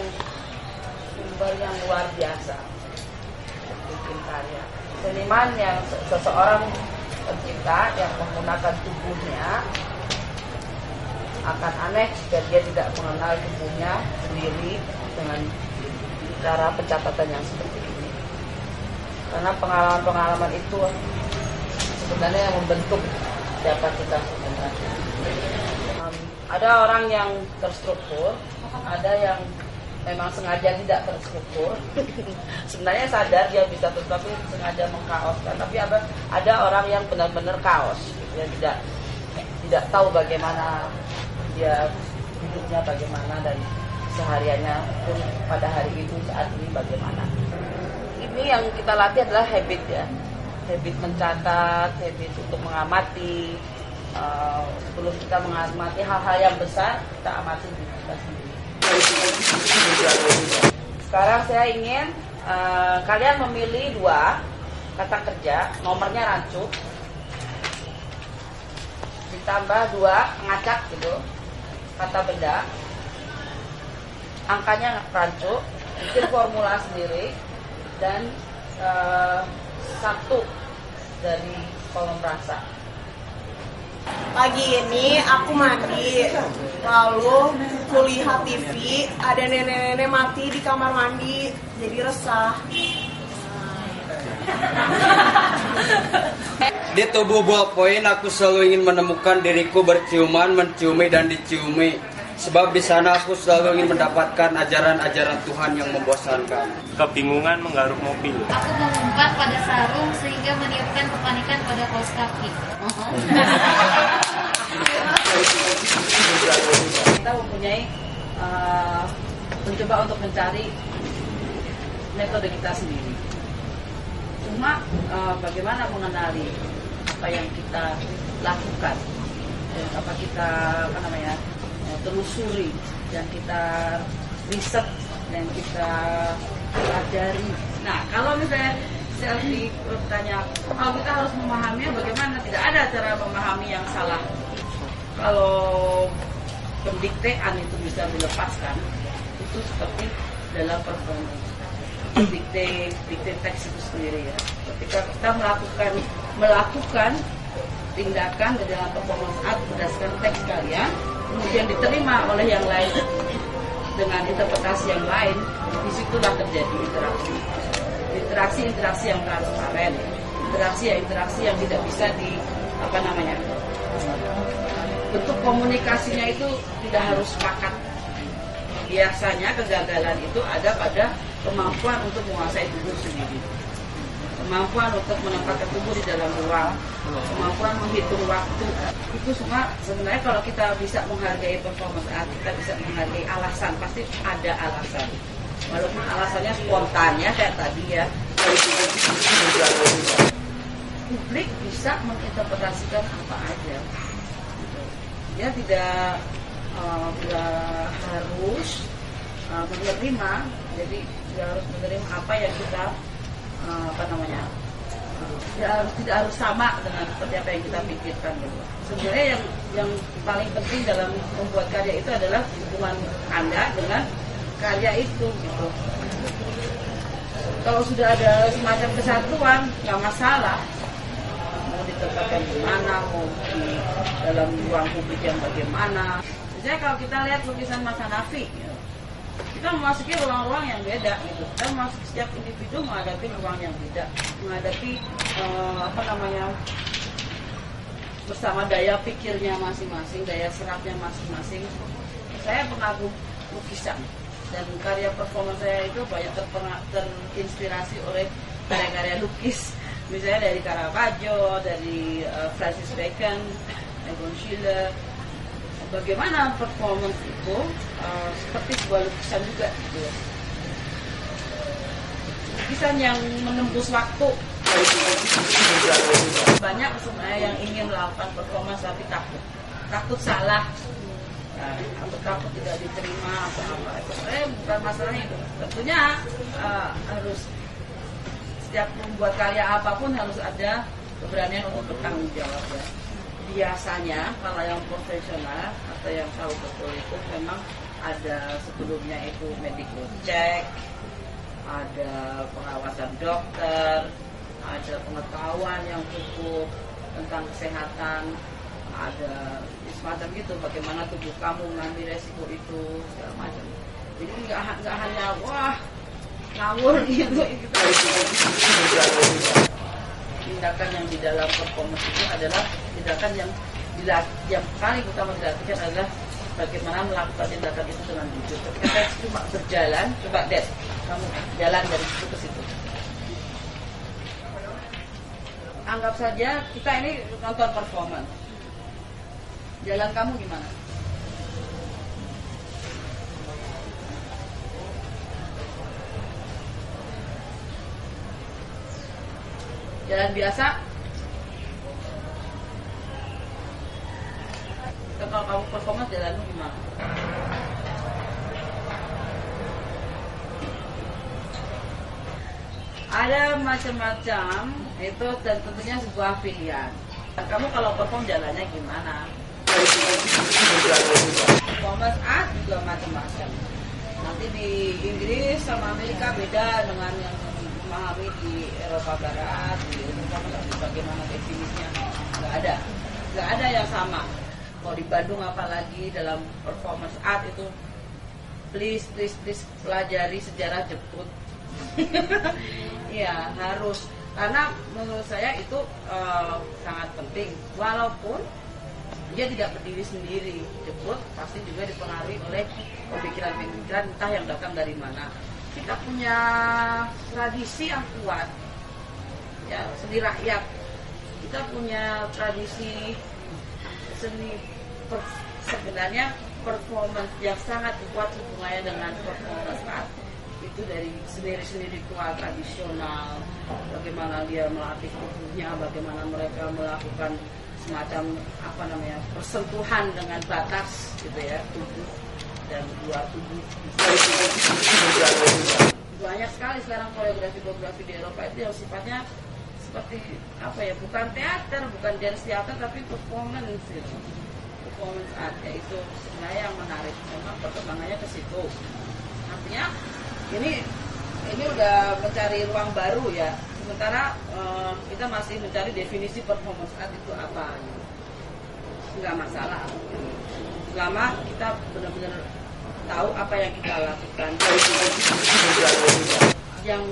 luar biasa bikin karya. Seniman yang seseorang pencipta yang menggunakan tubuhnya akan aneh jika dia tidak mengenal tubuhnya sendiri dengan cara pencatatan yang seperti ini. Karena pengalaman-pengalaman itu sebenarnya yang membentuk siapa kita sebenarnya. Ada orang yang terstruktur, ada yang memang sengaja tidak terstruktur. Sebenarnya sadar dia bisa tapi sengaja mengkaoskan. Tapi ada orang yang benar-benar kaos, yang tidak tahu bagaimana dia hidupnya bagaimana dan sehariannya pun pada hari itu saat ini bagaimana. Ini yang kita latih adalah habit ya, habit mencatat, habit untuk mengamati. Sebelum kita mengamati hal-hal yang besar, kita amati diri kita sendiri. Sekarang saya ingin kalian memilih 2 kata kerja, nomornya rancu, ditambah 2 ngacak gitu, kata benda, angkanya rancu, bikin formula sendiri, dan 1 dari kolom rasa. Pagi ini aku mandi, lalu kulihat TV, ada nenek-nenek mati di kamar mandi, jadi resah. Di tubuh buah poin aku selalu ingin menemukan diriku berciuman, menciumi dan diciumi. Sebab di sana aku selalu ingin mendapatkan ajaran-ajaran Tuhan yang membosankan. Kebingungan menggaruk mobil. Aku mengumpat pada sarung sehingga meniupkan kepanikan pada kaos kaki. Kita mempunyai mencoba untuk mencari metode kita sendiri. Cuma bagaimana mengenali apa yang kita lakukan, apa kita telusuri, dan kita riset, dan kita pelajari. Nah, kalau misalnya Selvi bertanya, kalau kita harus memahaminya bagaimana? Tidak ada cara memahami yang salah. Kalau pendiktean itu bisa dilepaskan, itu seperti dalam performance. Dikte teks itu sendiri ya. Ketika kita melakukan tindakan di dalam performance art berdasarkan teks kalian, kemudian diterima oleh yang lain dengan interpretasi yang lain, disitulah terjadi interaksi yang transparan, interaksi yang tidak bisa bentuk komunikasinya itu tidak harus sepakat. Biasanya kegagalan itu ada pada kemampuan untuk menguasai tubuh sendiri, kemampuan untuk menempatkan tubuh di dalam ruang, kemampuan menghitung waktu. Itu semua sebenarnya kalau kita bisa menghargai performance art, kita bisa menghargai alasan, pasti ada alasan. Walaupun alasannya spontan ya kayak tadi ya. Publik bisa menginterpretasikan apa aja. Dia tidak harus menerima, jadi tidak harus menerima apa yang kita tidak harus sama dengan seperti apa yang kita pikirkan gitu. Sebenarnya yang paling penting dalam membuat karya itu adalah hubungan Anda dengan karya itu gitu. Kalau sudah ada semacam kesatuan, nggak masalah. Mau ditempatkan di mana, mau di dalam ruang publik yang bagaimana. Misalnya kalau kita lihat lukisan Mas Hanafi, gitu, kita memasuki ruang-ruang yang beda gitu. Kita masuk setiap individu menghadapi ruang yang beda, menghadapi bersama daya pikirnya masing-masing, daya serapnya masing-masing. Saya pengagum lukisan dan karya performance saya itu banyak terinspirasi oleh karya-karya lukis, misalnya dari Caravaggio, dari Francis Bacon, Egon Schiele. Bagaimana performance itu seperti sebuah lukisan juga gitu. Lukisan yang menembus waktu. Banyak sebenarnya yang ingin melakukan performance tapi takut salah, atau takut tidak diterima atau apa. Itu sebenarnya bukan masalahnya itu. Tentunya harus setiap membuat karya apapun harus ada keberanian untuk bertanggung jawab ya. Biasanya kalau yang profesional atau yang tahu betul itu memang ada sebelumnya itu medical check, ada pengawasan dokter, ada pengetahuan yang cukup tentang kesehatan, ada semacam gitu bagaimana tubuh kamu mengambil resiko itu segala macam. Jadi nggak hanya wah ngawur gitu. Tindakan yang di dalam performance itu adalah tindakan yang paling utama dilakukan adalah bagaimana melakukan tindakan itu dengan jujur. Ketika saya cuma berjalan, coba Des, kamu jalan dari situ ke situ. Anggap saja kita ini nonton performance. Jalan kamu gimana? Jalan biasa. Kalau kamu performance jalanmu gimana? Ada macam-macam itu dan tentunya sebuah pilihan. Kamu kalau perform jalannya gimana? Performance art juga macam-macam. Nanti di Inggris sama Amerika beda dengan yang memahami di Eropa Barat, di Eropa Barat bagaimana definisinya? Nggak ada yang sama. Kalau di Bandung apalagi dalam performance art itu please pelajari sejarah jemput. Ya harus, karena menurut saya itu sangat penting. Walaupun dia tidak berdiri sendiri, jemput pasti juga dipengaruhi oleh pemikiran-pemikiran entah yang datang dari mana. Kita punya tradisi yang kuat, ya seni rakyat. Kita punya tradisi seni sebenarnya performance yang sangat kuat hubungannya dengan performance art. Itu dari sendiri ritual tradisional, bagaimana dia melatih tubuhnya, bagaimana mereka melakukan semacam persentuhan dengan batas gitu ya, tubuh dan luar tubuh. Banyak sekali sekarang koreografi di Eropa itu yang sifatnya seperti bukan teater, bukan dance teater, tapi performance gitu. Performance art itu sebenarnya yang menarik, memang perkembangannya ke situ. Artinya ini udah mencari ruang baru ya. Sementara kita masih mencari definisi performance art itu apa. Nggak masalah. Selama kita benar-benar tahu apa yang kita lakukan. Yang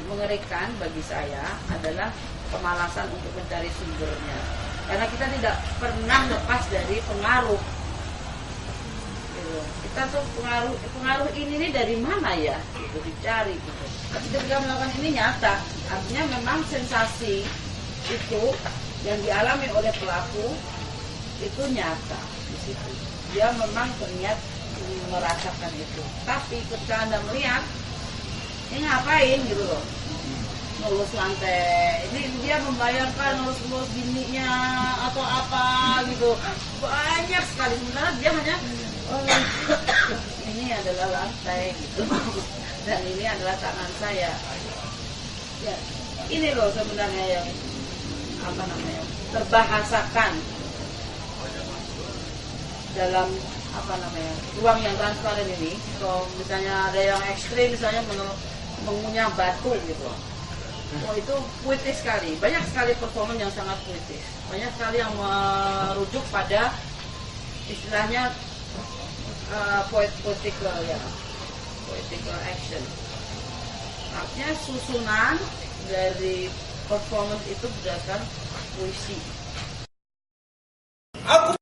mengerikan bagi saya adalah kemalasan untuk mencari sumbernya. Karena kita tidak pernah lepas dari pengaruh. Kita tuh pengaruh ini dari mana ya? Gitu dicari gitu. Tapi ketika melakukan ini nyata, artinya memang sensasi itu yang dialami oleh pelaku itu nyata di situ. Dia memang berniat merasakan itu. Tapi ketika Anda melihat ini ngapain gitu loh, ngelus lantai, ini dia membayangkan ngelus bininya atau apa gitu, banyak sekali. Sementara dia hanya ini adalah lantai gitu dan ini adalah tangan saya ya. Ini loh sebenarnya yang terbahasakan dalam ruang yang transparan ini. Kalau misalnya ada yang ekstrim, misalnya mengunyah batu gitu, itu puitis sekali. Banyak sekali performance yang sangat puitis, banyak sekali yang merujuk pada istilahnya poetical action. Artinya susunan dari performance itu berdasarkan puisi. Aku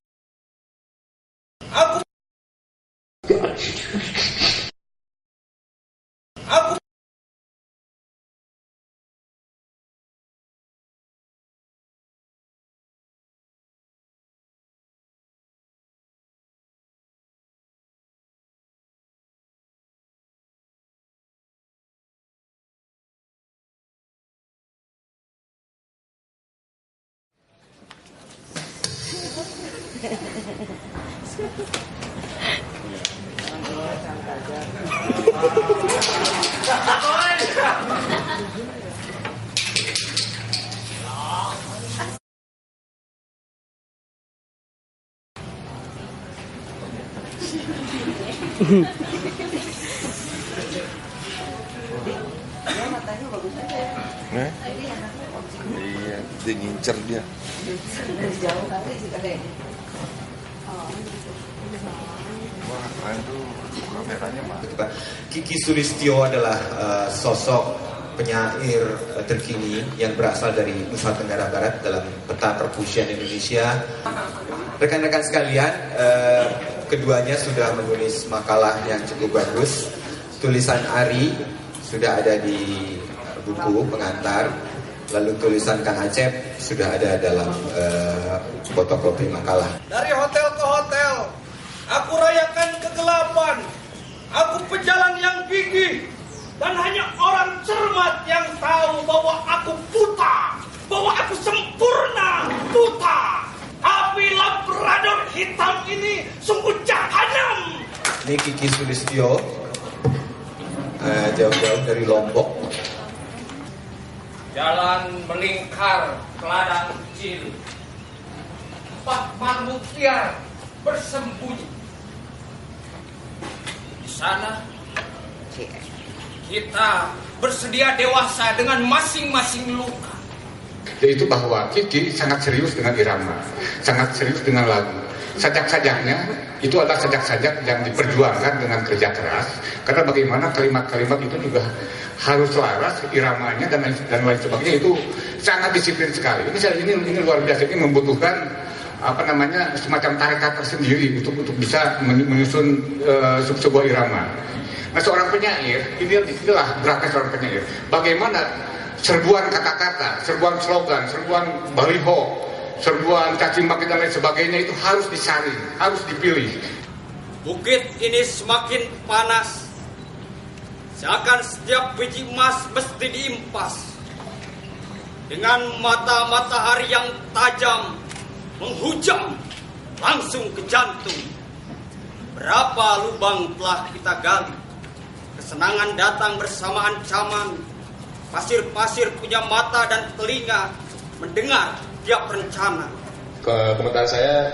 Matanya bagus aja. Iya, dia ngincer dia. Dari jauh kali sih kayaknya. Wah, keren tuh kameranya mah. Kiki Sulistyo adalah sosok penyair terkini yang berasal dari Nusa Tenggara Barat dalam peta perpusian Indonesia. Rekan-rekan sekalian, keduanya sudah menulis makalah yang cukup bagus. Tulisan Ari sudah ada di buku pengantar. Lalu tulisan Kang Acep sudah ada dalam fotokopi makalah. Dari hotel ke hotel, aku rayakan kegelapan. Aku pejalan yang gigih. Dan hanya orang cermat yang tahu bahwa aku buta. Bahwa aku sempurna buta. Api labrador hitam ini sungguh jahanam. Ini Kiki Sulistyo, jauh-jauh dari Lombok. Jalan melingkar ke ladang kecil. 4 makhluk liar bersembunyi. Di sana kita bersedia dewasa dengan masing-masing luka. Yaitu bahwa Kiki sangat serius dengan irama, sangat serius dengan lagu. Sajak-sajaknya itu adalah sajak-sajak yang diperjuangkan dengan kerja keras. Karena bagaimana kalimat-kalimat itu juga harus selaras iramanya dan lain sebagainya, itu sangat disiplin sekali. Ini luar biasa, ini membutuhkan semacam tarekat tersendiri untuk bisa menyusun sebuah irama. Nah, seorang penyair, inilah beratnya seorang penyair. Bagaimana serbuan kata-kata, serbuan slogan, serbuan baliho, serbuan caci maki dan lain sebagainya itu harus disaring, harus dipilih. Bukit ini semakin panas. Seakan setiap biji emas mesti diimpas. Dengan mata matahari yang tajam menghujam langsung ke jantung. Berapa lubang telah kita gali. Kesenangan datang bersama ancaman. Pasir-pasir punya mata dan telinga mendengar tiap rencana. Komentar saya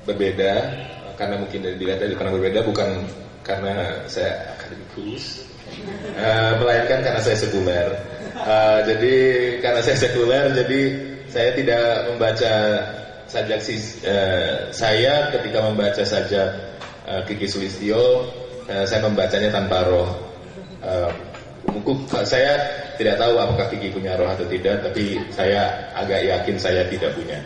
berbeda karena mungkin dilihat dari pandang berbeda, bukan karena saya akademikus, melainkan karena saya sekuler. Jadi karena saya sekuler, jadi saya tidak membaca sajak saya ketika membaca sajak Kiki Sulistyo, saya membacanya tanpa roh. Saya tidak tahu apakah Kiki punya roh atau tidak, tapi saya agak yakin saya tidak punya.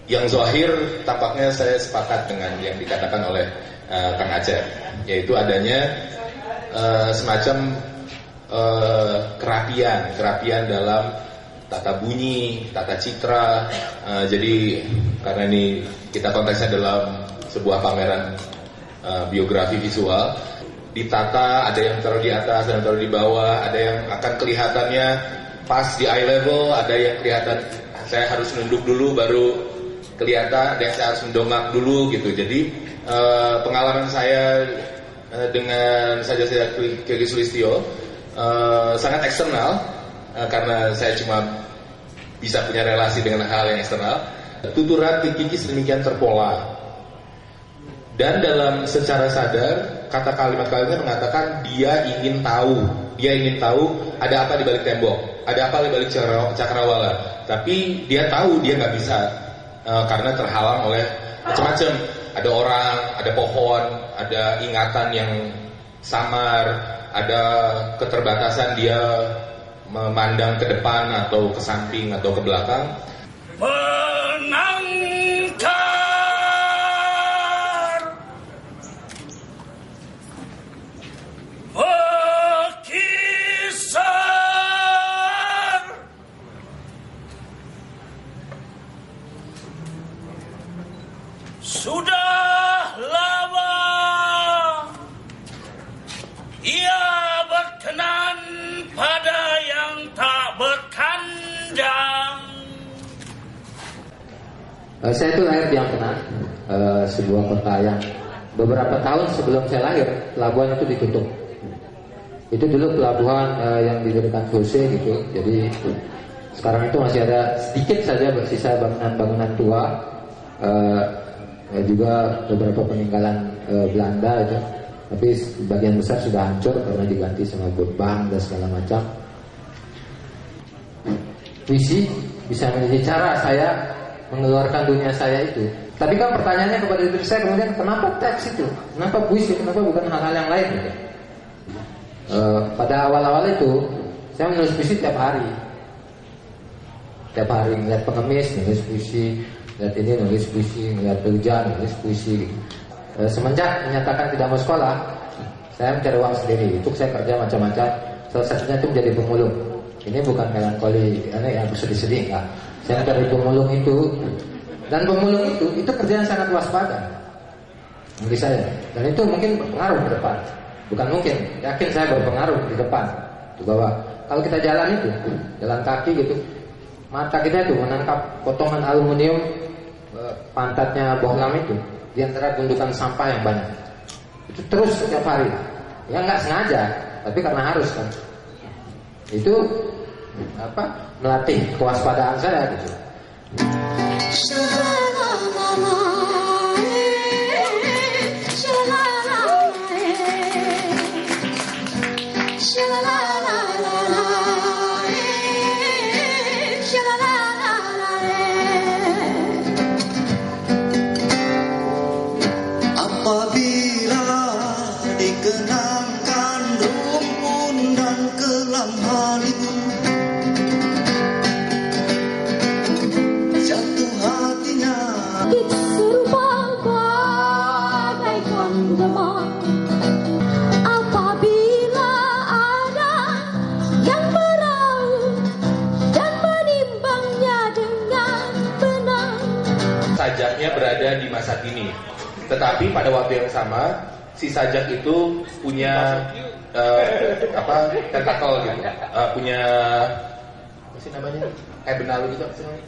Yang zahir tampaknya saya sepakat dengan yang dikatakan oleh Kang Acep, yaitu adanya semacam kerapian dalam tata bunyi, tata citra. Jadi karena ini kita konteksnya dalam sebuah pameran biografi visual, ditata, ada yang taruh di atas, ada yang taruh di bawah, ada yang akan kelihatannya pas di eye level, ada yang kelihatan saya harus nunduk dulu baru kelihatan, ada yang saya harus mendongak dulu gitu. Jadi pengalaman saya dengan sajak-sajak Kiki Sulistyo sangat eksternal, karena saya cuma bisa punya relasi dengan hal yang eksternal. Tuturan Kiki sedemikian terpola, dan dalam secara sadar kata kalimat-kalimatnya mengatakan dia ingin tahu ada apa di balik tembok, ada apa di balik cakrawala, tapi dia tahu dia nggak bisa karena terhalang oleh macam-macam. Ada orang, ada pohon, ada ingatan yang samar, ada keterbatasan dia memandang ke depan atau ke samping atau ke belakang. Sudah lama ia berkenan pada yang tak berkandang. Saya itu lahir di Ampena, sebuah kota yang beberapa tahun sebelum saya lahir pelabuhan itu ditutup. Itu dulu pelabuhan yang didirikan Jose gitu. Jadi sekarang itu masih ada sedikit saja bersisa bangunan-bangunan tua. Juga beberapa peninggalan Belanda itu, tapi bagian besar sudah hancur karena diganti sama bank dan segala macam. Puisi bisa menjadi cara saya mengeluarkan dunia saya itu. Tapi kan pertanyaannya kepada diri saya kemudian, kenapa teks itu? Kenapa puisi? Kenapa bukan hal-hal yang lain? Pada awal-awal itu saya menulis puisi tiap hari. Tiap hari melihat pengemis, menulis puisi. lihat ini nulis puisi, lihat hujan nulis puisi. Semenjak menyatakan tidak mau sekolah, saya mencari uang sendiri. Itu saya kerja macam-macam. Salah satunya itu menjadi pemulung. Ini bukan melankoli, yang bersedih-sedih, enggak. Saya mencari pemulung itu, dan pemulung itu kerjaan sangat waspada bagi saya. Dan itu mungkin berpengaruh ke depan. Bukan mungkin, yakin saya berpengaruh di depan. Itu bahwa kalau kita jalan itu, jalan kaki gitu, mata kita itu menangkap potongan aluminium, pantatnya bohlam itu di antara gundukan sampah yang banyak. Itu terus setiap hari. Ya nggak sengaja, tapi karena harus kan. Itu melatih kewaspadaan saya gitu. Apabila dikenangkan rumpun dan kelam halimu, jatuh hatinya serupa bagaikan demam. Apabila ada yang meraung dan menimbangnya dengan benar. Sajaknya berada di masa kini. Tetapi pada waktu yang sama, si sajak itu punya tentakel gitu, punya apa sih namanya? Benalu gitu, apa sih namanya?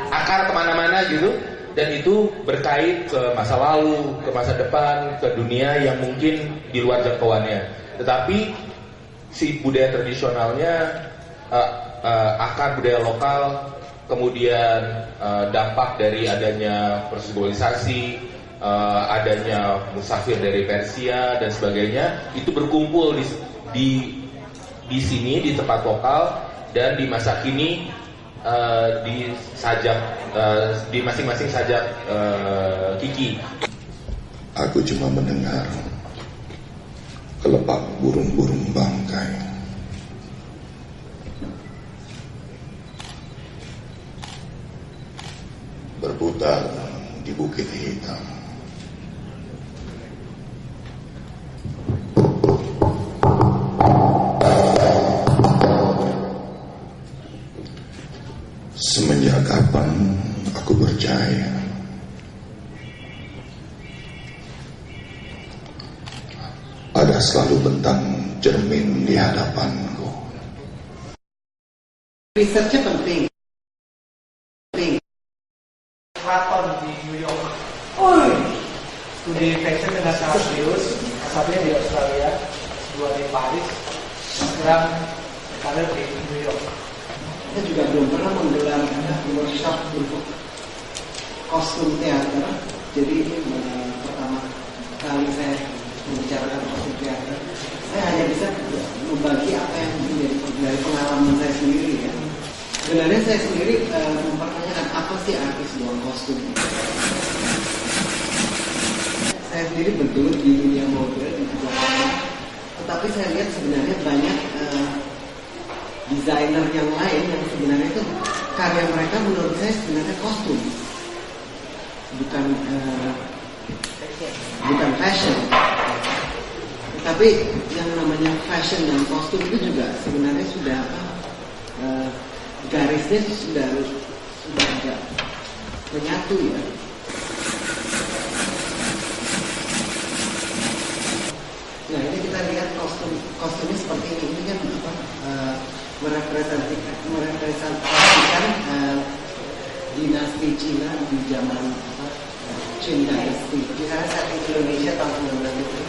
Akar kemana-mana gitu, dan itu berkait ke masa lalu, ke masa depan, ke dunia yang mungkin di luar jangkauannya. Tetapi si budaya tradisionalnya, akar budaya lokal, kemudian dampak dari adanya proses globalisasi, adanya musafir dari Persia dan sebagainya, itu berkumpul di sini, di tempat lokal, dan di masa kini di sajak, di masing-masing sajak Kiki. Aku cuma mendengar kelepak burung-burung bangkai. Berputar di bukit hitam. Semenjak kapan aku percaya ada selalu bentang cermin di hadapanku. Risetnya penting. Marathon di New York. Studi fashion dengan sangat serius. Asalnya di Australia, dua di Paris, sekarang karir di New York. Kita juga belum pernah menggelar workshop untuk kostum teater. Jadi pertama kali saya membicarakan kostum teater, saya hanya bisa membagi apa yang menjadi dari pengalaman saya sendiri ya. Sebenarnya saya sendiri mempertanyakan apa sih arti sebuah kostum. Saya sendiri betul di dunia mode di Jakarta, tetapi saya lihat sebenarnya banyak desainer yang lain yang sebenarnya itu karya mereka menurut saya sebenarnya kostum, bukan fashion. Tetapi yang namanya fashion dan kostum itu juga sebenarnya sudah garisnya sudah agak menyatu ya. Nah ini kita lihat kostumnya seperti ini kan merepresentasikan dinasti Cina di zaman Qing Dynasty. Misalnya setting Indonesia tahun 19 itu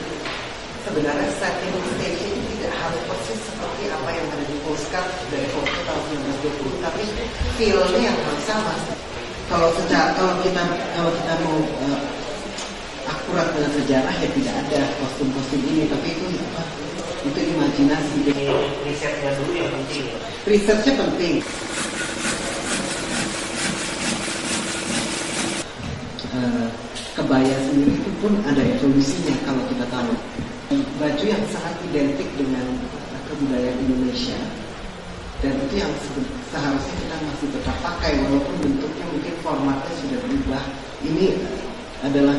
sebenarnya setting stage ini tidak harus persis seperti apa yang ada di postcard dari foto tahun 1920, tapi feel-nya yang harus sama. Kalau kita mau akurat dengan sejarah ya tidak ada kostum-kostum ini, tapi itu imajinasi. Risetnya dulu yang penting. Risetnya penting. Kebaya sendiri itu pun ada evolusinya kalau kita tahu. Baju yang sangat identik dengan kebudayaan Indonesia, dan itu yang seharusnya kita masih tetap pakai walaupun bentuknya mungkin formatnya sudah berubah. Ini adalah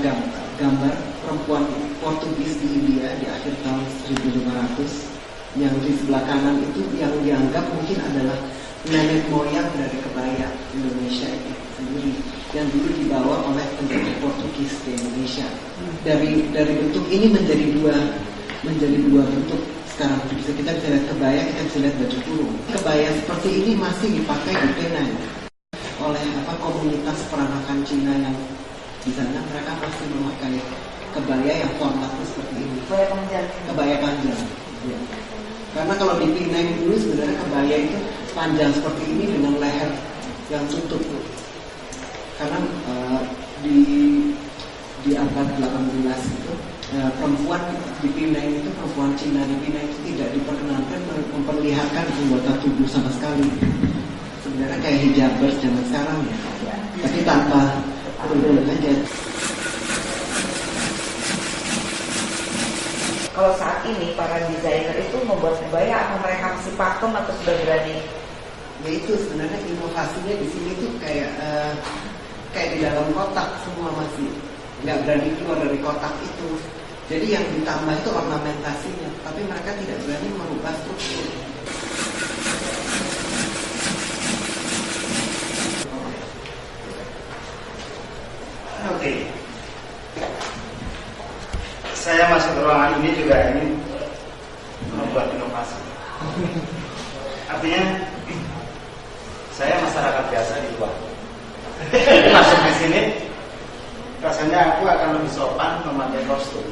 gambar perempuan Portugis di India di akhir tahun 1500. Yang di sebelah kanan itu yang dianggap mungkin adalah nenek moyang dari kebaya Indonesia itu sendiri, yang dulu dibawa oleh penjajah Portugis di Indonesia. Dari bentuk ini menjadi dua bentuk. Sekarang kita bisa lihat kebaya, kita bisa lihat baju kurung. Kebaya seperti ini masih dipakai di Penang oleh komunitas peranakan Cina yang di sana. Mereka masih memakai kebaya yang formatnya seperti ini. Kebaya panjang. Ya. Karena kalau di Penang dulu sebenarnya kebaya itu panjang seperti ini dengan leher yang tutup. Karena di abad 18 itu perempuan di Penang itu, perempuan Cina di Penang itu tidak diperkenankan memperlihatkan anggota tubuh sama sekali. Sebenarnya kayak hijabers zaman sekarang ya, tapi tanpa kerudung aja. Kalau saat ini para desainer itu membuat kebaya, apa mereka masih pakem atau sudah berani? Ya itu sebenarnya inovasinya di sini tuh kayak di dalam kotak semua, masih nggak berani keluar dari kotak itu. Jadi yang ditambah itu ornamentasinya, tapi mereka tidak berani merubah struktur. Oke. Saya masuk ke ruangan ini juga ingin membuat inovasi. Artinya saya masyarakat biasa di luar. Masuk di sini, rasanya aku akan lebih sopan memakai kostum.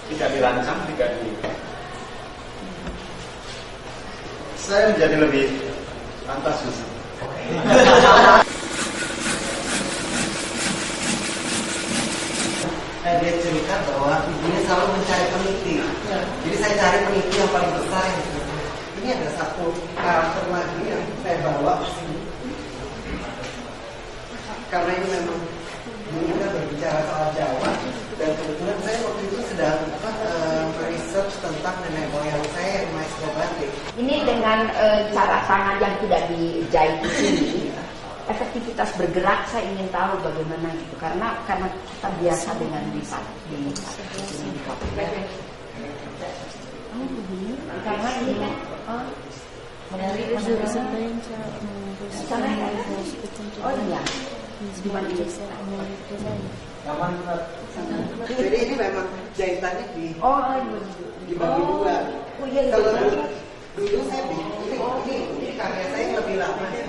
Tidak dirancang, tidak di. Saya menjadi lebih pantas Susi. Dia cerita bahwa ibunya selalu mencari peneliti. Jadi saya cari peneliti yang paling besar yang sebenarnya. Ini ada satu karakter lagi yang saya bawa ke sini. Karena ini memang kita berbicara soal Jawa, dan kebetulan saya waktu itu sedang research tentang nenek moyang saya yang maestro batik. Ini dengan cara tangan yang tidak dijahit di sini, efektivitas bergerak saya ingin tahu bagaimana gitu, karena kita biasa dengan di karena ini kan jadi ini memang jahitannya dibagi dua. Kalau dulu saya ini karya saya yang lebih lama ya.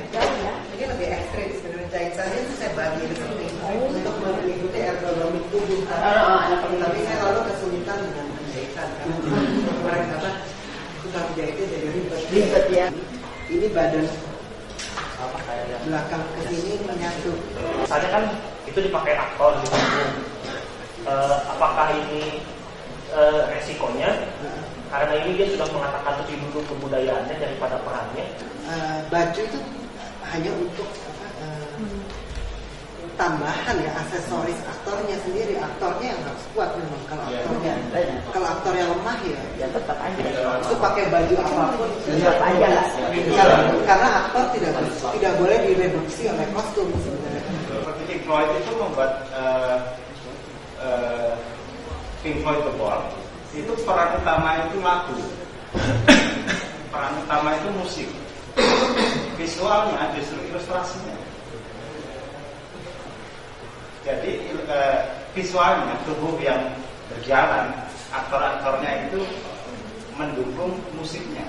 Ini lebih ekstrim sebenarnya, jahitannya itu saya bagi di sini untuk mengikuti ergonomi tubuh. Tapi saya lalu kesulitan dengan penjahitan karena kemarin tukang jahitnya jadi ribet ya. Ini badan belakang ke sini menyatu. Misalnya kan itu dipakai aktor gitu. Apakah ini resikonya? Karena ini dia sudah mengatakan lebih dulu kebudayaannya daripada perannya. Baju itu hanya untuk tambahan ya, aksesoris aktornya sendiri. Aktornya yang harus kuat memang. Kalau aktornya lemah ya tetap aja. Itu pakai baju apapun tetap aja lah. Karena aktor tidak boleh direduksi oleh kostum sebenarnya. Seperti Pink Floyd itu membuat Pink Floyd The Wall. Itu peran utama itu lagu, peran utama itu musik, visualnya justru ilustrasinya. Jadi visualnya tubuh yang berjalan, aktor-aktornya itu mendukung musiknya.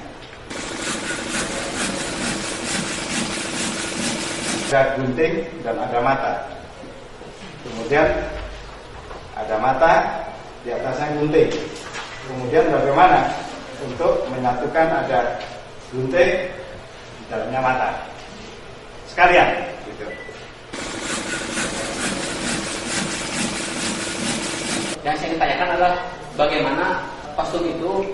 Ada gunting dan ada mata. Kemudian ada mata, di atasnya gunting. Kemudian bagaimana untuk menyatukan ada gunting di dalamnya mata sekalian gitu. Yang saya ditanyakan adalah bagaimana kostum itu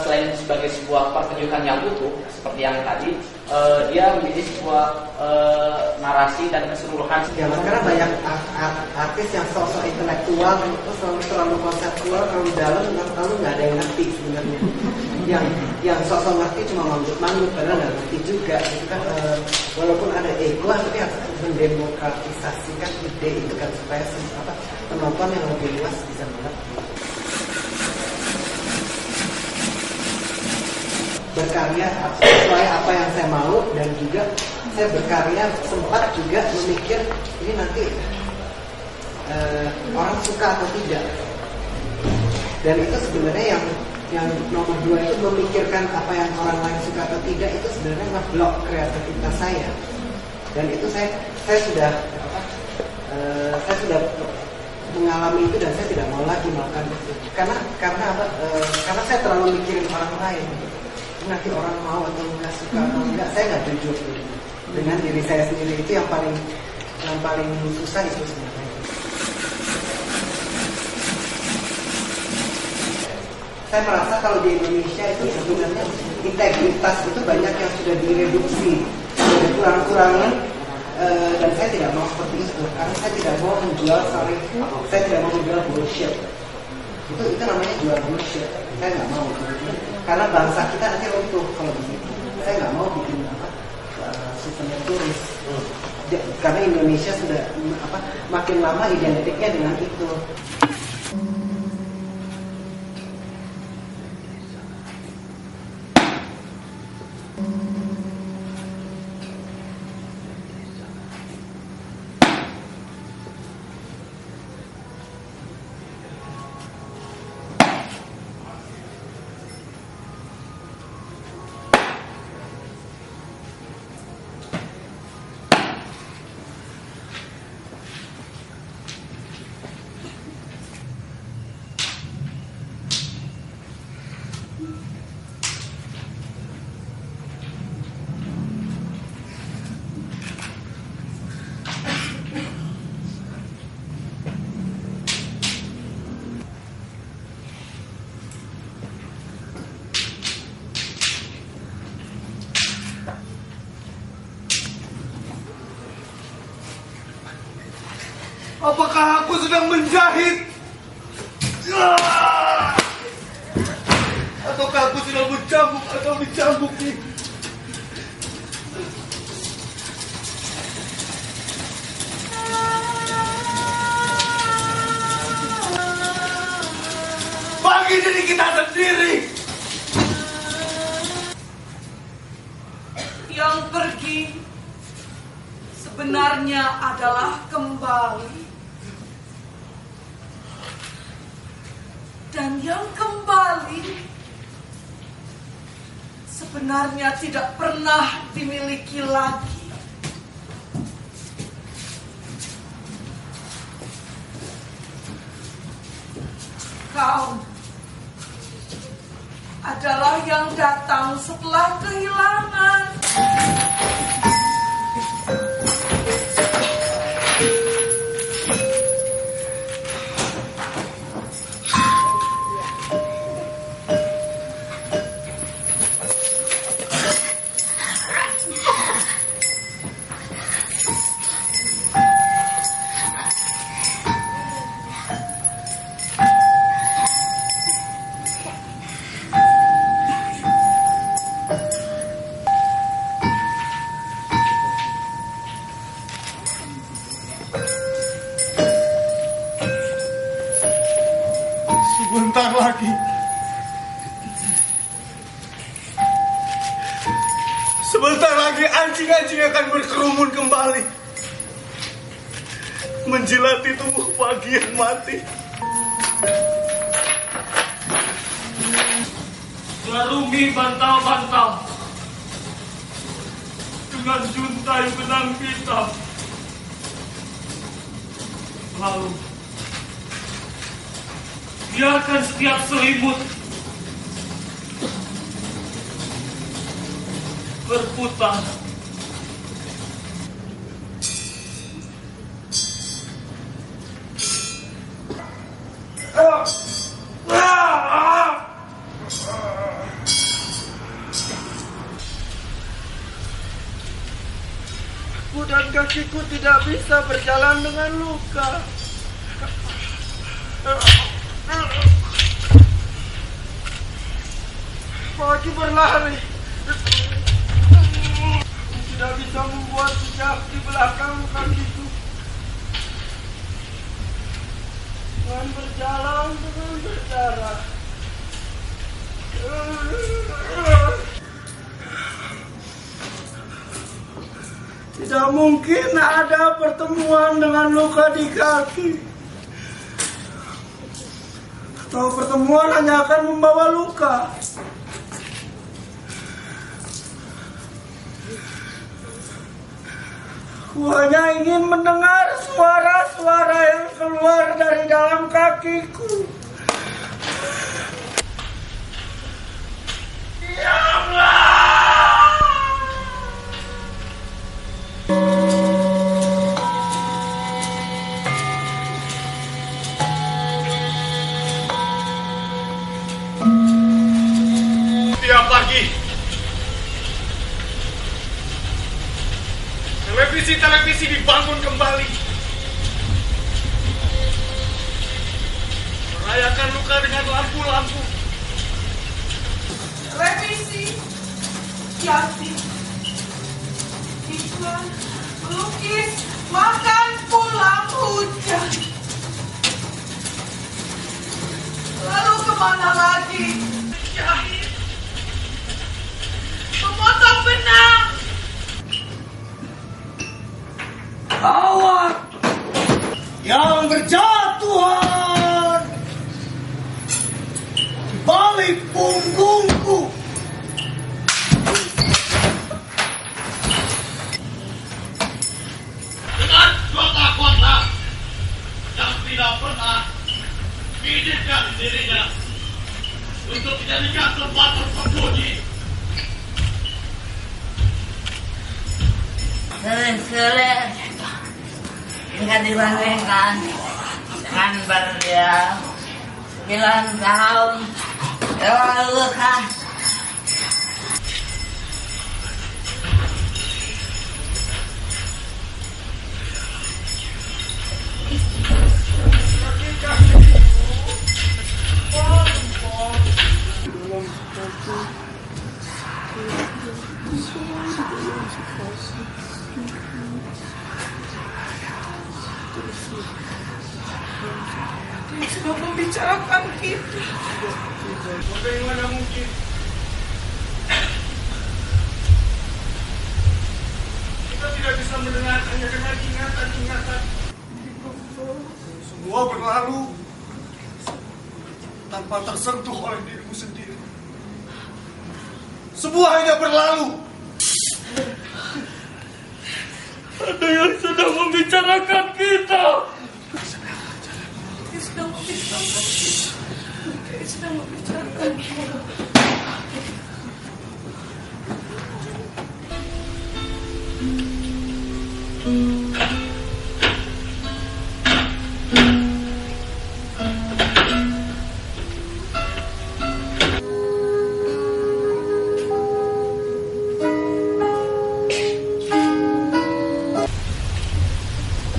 selain sebagai sebuah pertunjukan yang utuh seperti yang tadi, dia menjadi sebuah narasi dan keseluruhan. Ya, karena banyak artis yang sosok intelektual, terlalu konseptual, terlalu dalam, lalu nggak ada yang ngerti sebenarnya. yang sosok ngerti cuma manggut-manggut padahal nggak ngerti juga gitu kan. Walaupun ada ego tapi harus mendemokratisasikan ide itu kan supaya penonton yang lebih luas bisa mengerti. Berkarya sesuai apa yang saya mau, dan juga saya berkarya sempat juga memikir ini nanti orang suka atau tidak. Dan itu sebenarnya yang nomor 2 itu memikirkan apa yang orang lain suka atau tidak, itu sebenarnya ngeblok kreativitas saya. Dan itu saya sudah mengalami itu, dan saya tidak mau lagi melakukan itu. Karena saya terlalu mikirin orang lain. Nanti orang mau atau enggak, suka atau enggak, saya nggak jujur dengan diri saya sendiri. Itu yang paling susah itu sebenarnya. Saya merasa kalau di Indonesia itu sebenarnya integritas itu banyak yang sudah direduksi, sudah kurang-kurangan, dan saya tidak mau seperti itu karena saya tidak mau menjual bullshit. Itu namanya jual bullshit. Saya nggak mau. Karena bangsa kita nanti runtuh kalau begitu. Saya nggak mau bikin souvenir turis. Karena Indonesia sudah makin lama identiknya dengan itu. Apakah aku sedang menjahit? Ataukah aku sedang mencambuk atau dicambuki? Bagi diri kita sendiri. Yang pergi sebenarnya adalah kembali. Dan yang kembali sebenarnya tidak pernah dimiliki lagi. Kau adalah yang datang setelah kehilangan. Sebentar lagi anjing-anjing akan berkerumun kembali, menjilati tubuh pagi yang mati. Garungi bantal-bantal dengan juntai benang hitam. Lalu biarkan setiap selimut berputar. Aku dan kakiku tidak bisa berjalan dengan luka. Kaki berlari. Tidak bisa membuat jejak di belakang kakiku. Dengan berjalan dengan berdarah. Tidak mungkin ada pertemuan dengan luka di kaki. Atau pertemuan hanya akan membawa luka. Aku hanya ingin mendengar suara-suara yang keluar dari dalam kakiku. Ya Allah! Tiap pagi televisi dibangun kembali, merayakan luka dengan lampu-lampu. Revisi, yatim, iklan, melukis, makan pulang hujan. Lalu kemana lagi? Jahit, memotong benang. Kawat yang berjatuhan di balik punggungku. Dengan kota-kota yang tidak pernah mengizinkan dirinya untuk dijadikan tempat tersembunyi. Sulit jika dibandingkan dengan berdiam 9 tahun lalu kah? Dia sudah membicarakan kita. Bagaimana mungkin? Kita tidak bisa mendengar hanya dengan ingatan-ingatan. Semua berlalu tanpa tersentuh oleh dirimu sendiri. Semua hanya berlalu. Ada yang sedang membicarakan kita. Dia sedang membicarakan kita.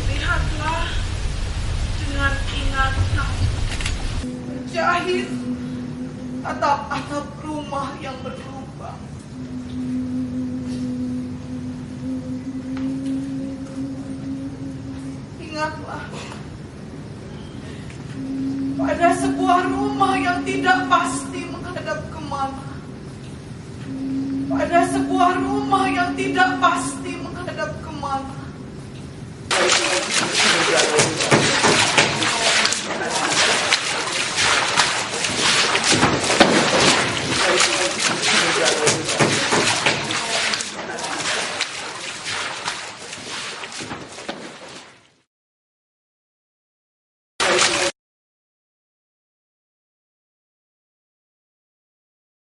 Lihatlah dengan ingatan, jahit atap-atap rumah yang berlubang. Ingatlah pada sebuah rumah yang tidak pasti menghadap kemana, pada sebuah rumah yang tidak